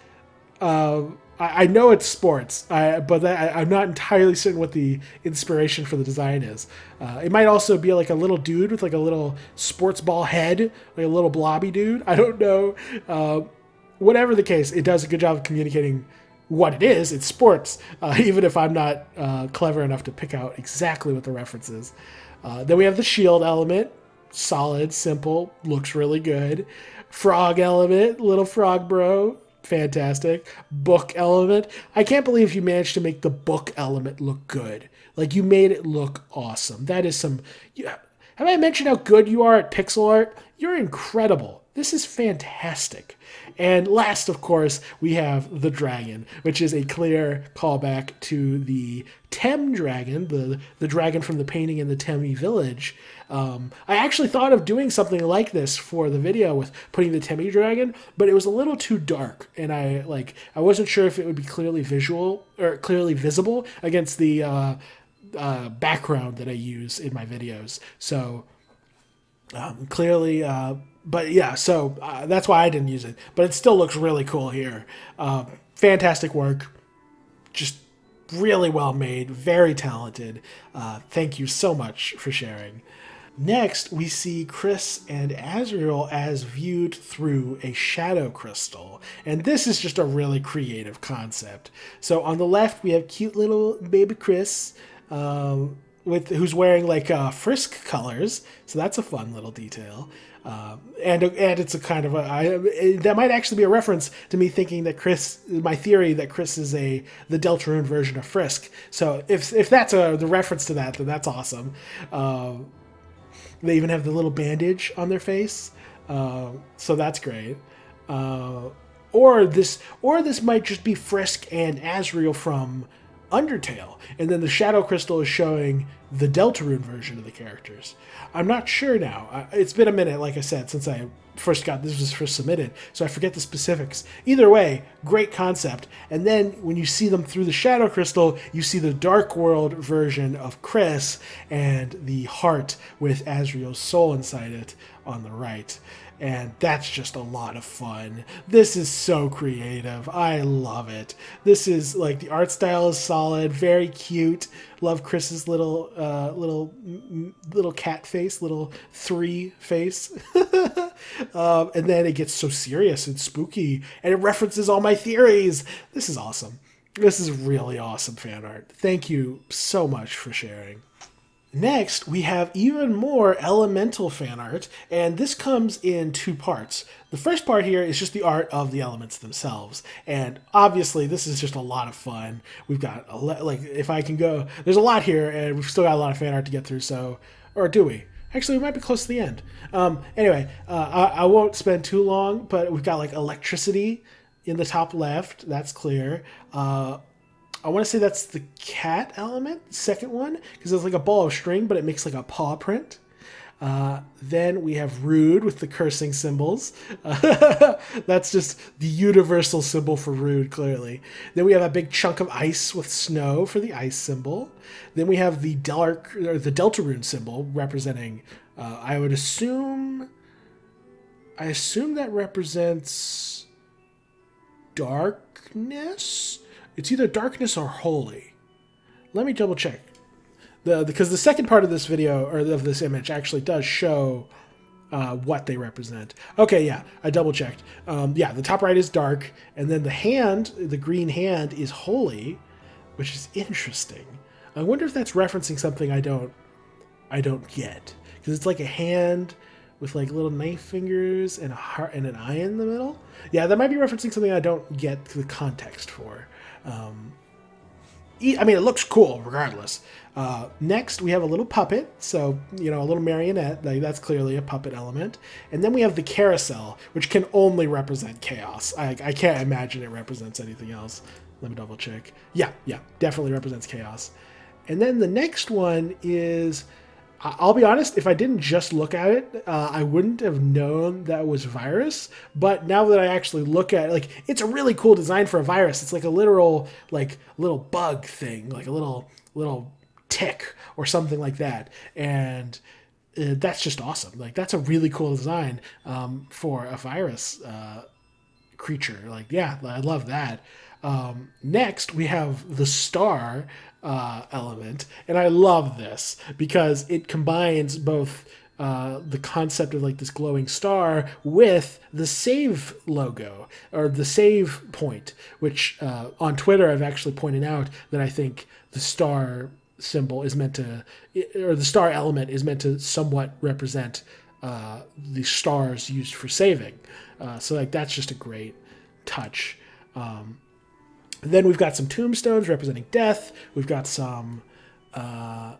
I know it's sports, but I'm not entirely certain what the inspiration for the design is. It might also be like a little dude with like a little sports ball head, like a little blobby dude. I don't know. Whatever the case, it does a good job of communicating what it is. It's sports, even if I'm not clever enough to pick out exactly what the reference is. Then we have the shield element. Solid, simple, looks really good. Frog element, little frog bro. Fantastic. Book element. I can't believe you managed to make the book element look good. Like, you made it look awesome. That is some... Have I mentioned how good you are at pixel art? You're incredible. This is fantastic. And last, of course, we have the dragon, which is a clear callback to the Tem dragon, the dragon from the painting in the Temmie village. I actually thought of doing something like this for the video with putting the Temi dragon, but it was a little too dark, and I wasn't sure if it would be clearly visible against the background that I use in my videos. So clearly, but yeah, so that's why I didn't use it. But it still looks really cool here. Fantastic work, just really well made, very talented. Thank you so much for sharing. Next, we see Chris and Azrael as viewed through a shadow crystal. And this is just a really creative concept. So on the left, we have cute little baby Chris, who's wearing like Frisk colors. So that's a fun little detail. And it's a kind of that might actually be a reference to me thinking that my theory that Chris is the Deltarune version of Frisk. So if that's the reference to that, then that's awesome. They even have the little bandage on their face, so that's great. Or this might just be Frisk and Azrael from Undertale, and then the Shadow Crystal is showing the Deltarune version of the characters. I'm not sure now. It's been a minute, like I said, since I this was first submitted, so I forget the specifics. Either way, great concept. And then when you see them through the Shadow Crystal, you see the Dark World version of Chris and the heart with Azrael's soul inside it on the right. And that's just a lot of fun. This is so creative. I love it. This is like the art style is solid, very cute. Love Chris's little cat face, little 3 face. And then it gets so serious and spooky, and it references all my theories. This is awesome. This is really awesome fan art. Thank you so much for sharing. Next, we have even more elemental fan art, and this comes in 2 parts. The first part here is just the art of the elements themselves, and obviously this is just a lot of fun. We've got, if I can go, there's a lot here, and we've still got a lot of fan art to get through, so, or do we? Actually, we might be close to the end. Anyway, I won't spend too long, but we've got like electricity in the top left, that's clear. I want to say that's the cat element, the second one, because it's like a ball of string, but it makes like a paw print. Then we have rude with the cursing symbols. That's just the universal symbol for rude, clearly. Then we have a big chunk of ice with snow for the ice symbol. Then we have the Deltarune symbol representing, I assume that represents darkness. It's either darkness or holy. Let me double check. Because the second part of this video, or of this image, actually does show what they represent. Okay, yeah, I double checked. Yeah, the top right is dark, and then the green hand is holy, which is interesting. I wonder if that's referencing something I don't get. Because it's like a hand with like little knife fingers and a heart and an eye in the middle. Yeah, that might be referencing something I don't get the context for. I mean, it looks cool regardless. Next, we have a little puppet. So, a little marionette. That's clearly a puppet element. And then we have the carousel, which can only represent chaos. I can't imagine it represents anything else. Let me double check. Yeah, definitely represents chaos. And then the next one is, I'll be honest, if I didn't just look at it, I wouldn't have known that was virus. But now that I actually look at it, it's a really cool design for a virus. It's like a literal, little bug thing, like a little tick or something like that. And that's just awesome. That's a really cool design for a virus creature. Yeah, I love that. Next, we have the star element, and I love this because it combines both the concept of this glowing star with the save logo, or the save point, which on Twitter I've actually pointed out that I think the star symbol is meant to, or the star element is meant to somewhat represent the stars used for saving. So that's just a great touch. Then we've got some tombstones representing death. We've got some, oh,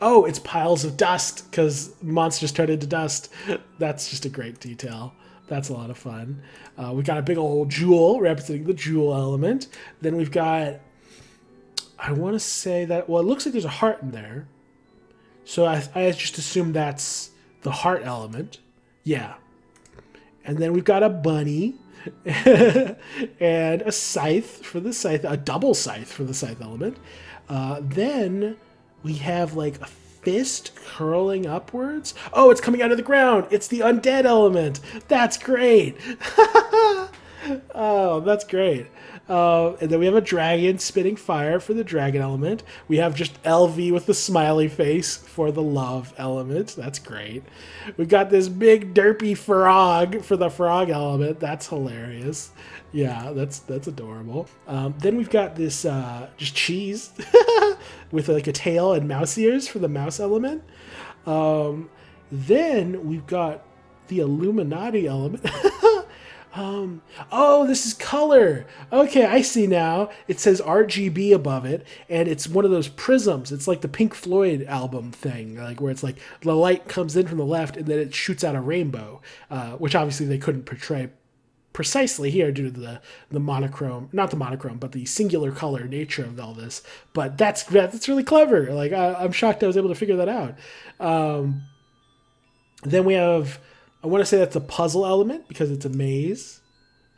it's piles of dust because monsters turn into dust. That's just a great detail. That's a lot of fun. We've got a big old jewel representing the jewel element. Then we've got, I want to say that, well, it looks like there's a heart in there. So I just assume that's the heart element. Yeah. And then we've got a bunny and a scythe for the scythe, a double scythe for the scythe element. Then we have like a fist curling upwards. Oh, it's coming out of the ground. It's the undead element. That's great. Oh, that's great. And then we have a dragon spitting fire for the dragon element. We have just LV with the smiley face for the love element. That's great. We've got this big derpy frog for the frog element. That's hilarious. Yeah, that's adorable. Then we've got this just cheese with like a tail and mouse ears for the mouse element. Then we've got the Illuminati element. Oh, this is color. Okay, I see now. It says RGB above it, and it's one of those prisms. It's like the Pink Floyd album thing, like where it's like the light comes in from the left and then it shoots out a rainbow, which obviously they couldn't portray precisely here due to the monochrome, not the monochrome, but the singular color nature of all this. But that's really clever. Like I'm shocked I was able to figure that out. Then we have, I want to say that's a puzzle element because it's a maze.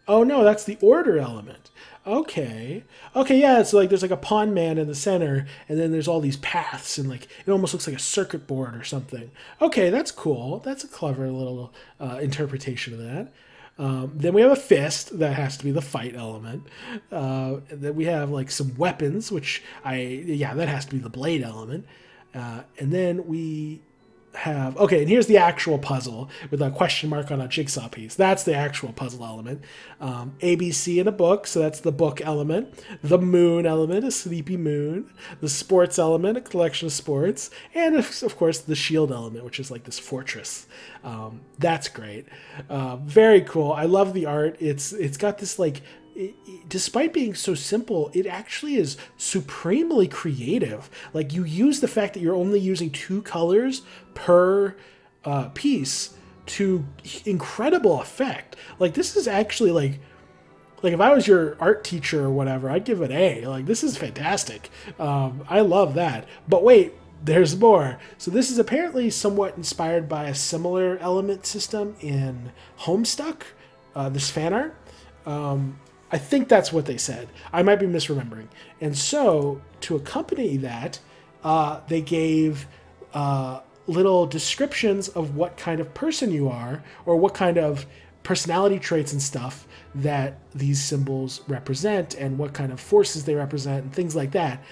Oh no, that's the order element. Okay, yeah. So like, there's like a pawn man in the center, and then there's all these paths, and like it almost looks like a circuit board or something. Okay, that's cool. That's a clever little interpretation of that. Then we have a fist that has to be the fight element. And then we have like some weapons, which that has to be the blade element. And then we have, okay, and here's the actual puzzle with a question mark on a jigsaw piece. That's the actual puzzle element. ABC in a book, so that's the book element. The moon element, a sleepy moon. The sports element, a collection of sports. And of course the shield element, which is like this fortress. That's great. Very cool. I love the art. It's got this like, despite being so simple, it actually is supremely creative. Like, you use the fact that you're only using 2 colors per piece to incredible effect. Like, this is actually like if I was your art teacher or whatever, I'd give it an A. Like, this is fantastic. I love that. But wait, there's more. So this is apparently somewhat inspired by a similar element system in Homestuck, this fan art. I think that's what they said. I might be misremembering. And so, to accompany that, they gave little descriptions of what kind of person you are, or what kind of personality traits and stuff that these symbols represent, and what kind of forces they represent, and things like that.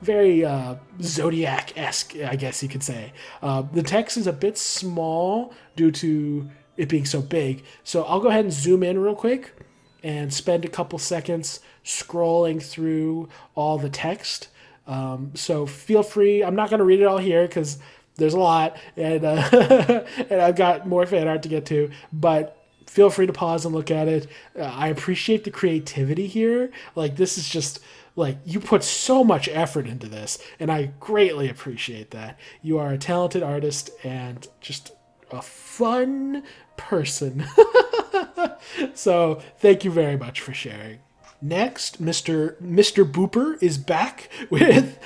Very Zodiac-esque, I guess you could say. The text is a bit small due to it being so big. So I'll go ahead and zoom in real quick and spend a couple seconds scrolling through all the text. So feel free. I'm not going to read it all here because there's a lot, and and I've got more fan art to get to, but feel free to pause and look at it. I appreciate the creativity here. Like, this is just, like, you put so much effort into this, and I greatly appreciate that. You are a talented artist and just a fun person. So thank you very much for sharing. Next, Mr. Booper is back with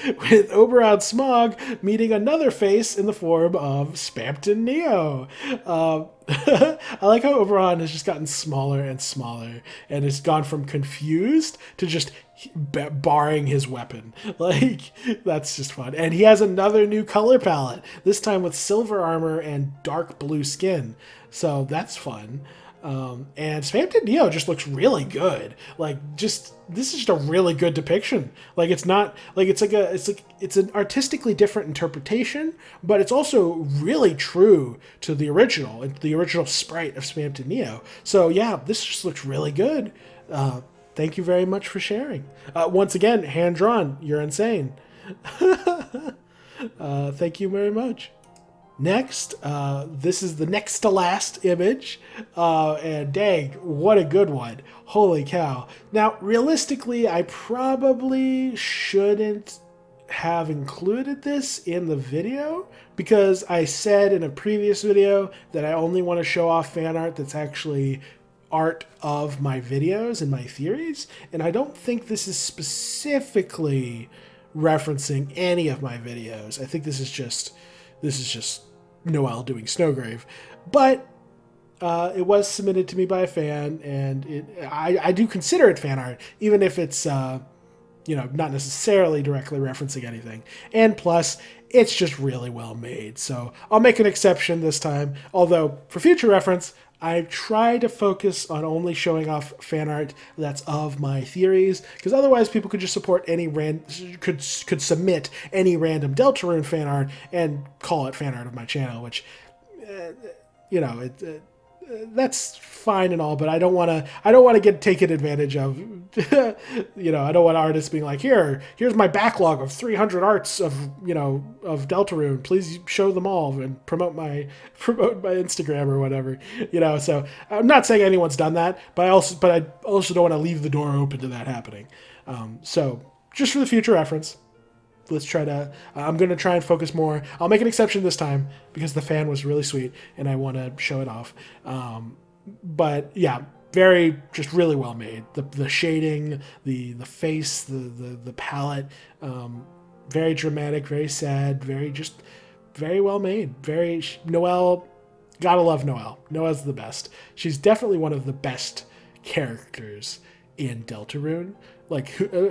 Oberon Smog meeting another face in the form of Spampton Neo. I like how Oberon has just gotten smaller and smaller, and has gone from confused to just barring his weapon. Like, that's just fun. And he has another new color palette, this time with silver armor and dark blue skin. So that's fun. And Spampton Neo just looks really good. Like, this is just a really good depiction. Like, it's not like it's an artistically different interpretation, but it's also really true to the original sprite of Spampton Neo. So yeah, this just looks really good. Thank you very much for sharing. Once again, hand drawn. You're insane. Thank you very much. Next, this is the next to last image, and dang, what a good one. Holy cow. Now, realistically, I probably shouldn't have included this in the video, because I said in a previous video that I only want to show off fan art that's actually art of my videos and my theories, and I don't think this is specifically referencing any of my videos. I think this is just Noelle doing Snowgrave, but it was submitted to me by a fan, and I do consider it fan art, even if it's not necessarily directly referencing anything. And plus, it's just really well made. So I'll make an exception this time. Although, for future reference, I try to focus on only showing off fan art that's of my theories, because otherwise people could just could submit any random Deltarune fan art and call it fan art of my channel, which, that's fine and all, but I don't want to get taken advantage of. I don't want artists being like, here's my backlog of 300 arts of Deltarune. Please show them all and promote my Instagram or whatever. So I'm not saying anyone's done that, but I also don't want to leave the door open to that happening. So just for the future reference, I'm going to try and focus more. I'll make an exception this time because the fan was really sweet and I want to show it off. But yeah, just really well made. The shading, the face, the palette, very dramatic, very sad, very well made. Noelle, gotta love Noelle. Noelle's the best. She's definitely one of the best characters in Deltarune. Like,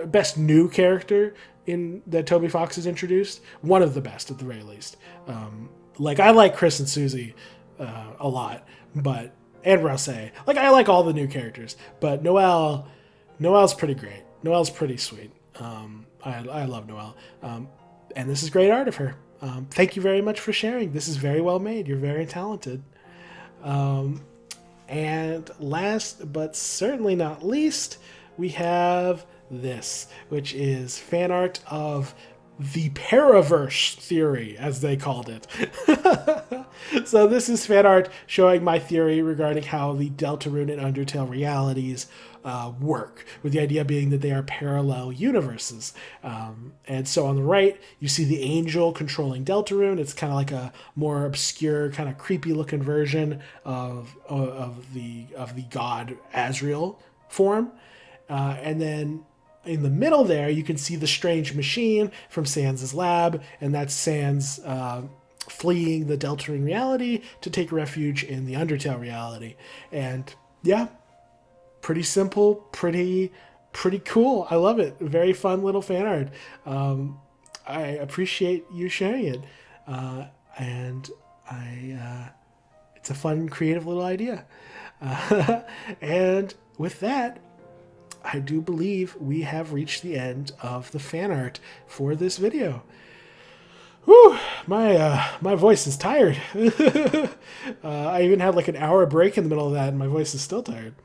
best new character that Toby Fox has introduced. One of the best, at the very least. I like Chris and Susie a lot, and Rose. I like all the new characters, but Noelle's pretty great. Noelle's pretty sweet. I love Noelle. And this is great art of her. Thank you very much for sharing. This is very well made. You're very talented. And last but certainly not least, we have this, which is fan art of the Paraverse theory, as they called it. So this is fan art showing my theory regarding how the Deltarune and Undertale realities work, with the idea being that they are parallel universes. And so on the right, you see the angel controlling Deltarune. It's kind of like a more obscure, kind of creepy looking version of the god Asriel form. And then in the middle there, you can see the strange machine from Sans' lab, and that's Sans fleeing the Deltarune reality to take refuge in the Undertale reality. And yeah, pretty simple, pretty cool. I love it. Very fun little fan art. I appreciate you sharing it. And it's a fun, creative little idea. And with that, I do believe we have reached the end of the fan art for this video. Whew, my voice is tired. I even had like an hour break in the middle of that and my voice is still tired.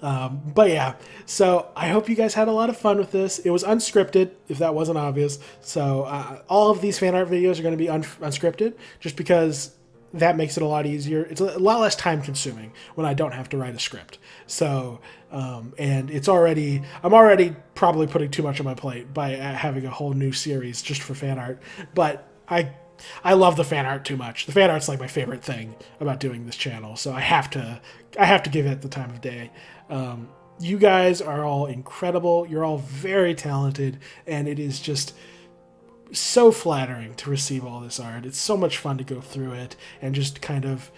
But yeah, so I hope you guys had a lot of fun with this. It was unscripted, if that wasn't obvious. So all of these fan art videos are going to be unscripted, just because that makes it a lot easier. It's a lot less time consuming when I don't have to write a script. So, and I'm already probably putting too much on my plate by having a whole new series just for fan art. But I love the fan art too much. The fan art's like my favorite thing about doing this channel. So I have to give it the time of day. You guys are all incredible. You're all very talented, and it is just so flattering to receive all this art. It's so much fun to go through it and just kind of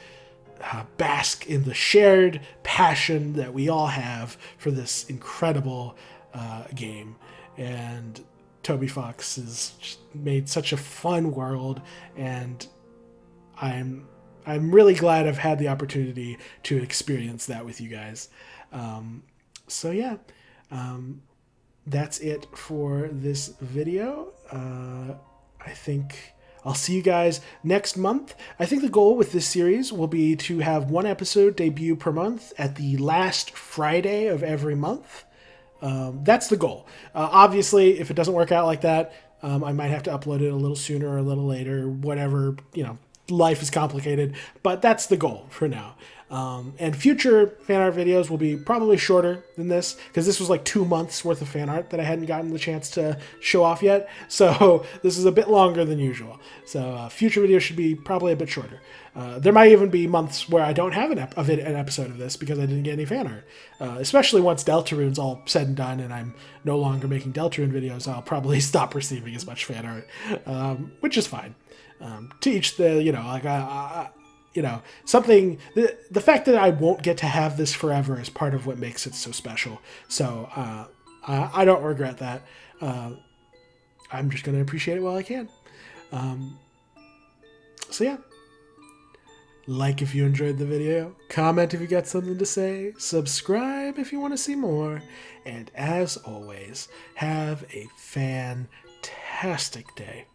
bask in the shared passion that we all have for this incredible game. And Toby Fox has made such a fun world, and I'm really glad I've had the opportunity to experience that with you guys. So yeah, that's it for this video. I think I'll see you guys next month. I think the goal with this series will be to have one episode debut per month at the last Friday of every month. That's the goal. Obviously, if it doesn't work out like that, I might have to upload it a little sooner or a little later, whatever, life is complicated, but that's the goal for now. And future fan art videos will be probably shorter than this, because this was like 2 months worth of fan art that I hadn't gotten the chance to show off yet. So this is a bit longer than usual. So future videos should be probably a bit shorter. There might even be months where I don't have an episode of this because I didn't get any fan art. Especially once Deltarune's all said and done and I'm no longer making Deltarune videos, I'll probably stop receiving as much fan art, which is fine. To each the, something, the fact that I won't get to have this forever is part of what makes it so special. So I don't regret that. I'm just going to appreciate it while I can. So yeah. Like if you enjoyed the video, comment if you got something to say, subscribe if you want to see more, and as always, have a fantastic day.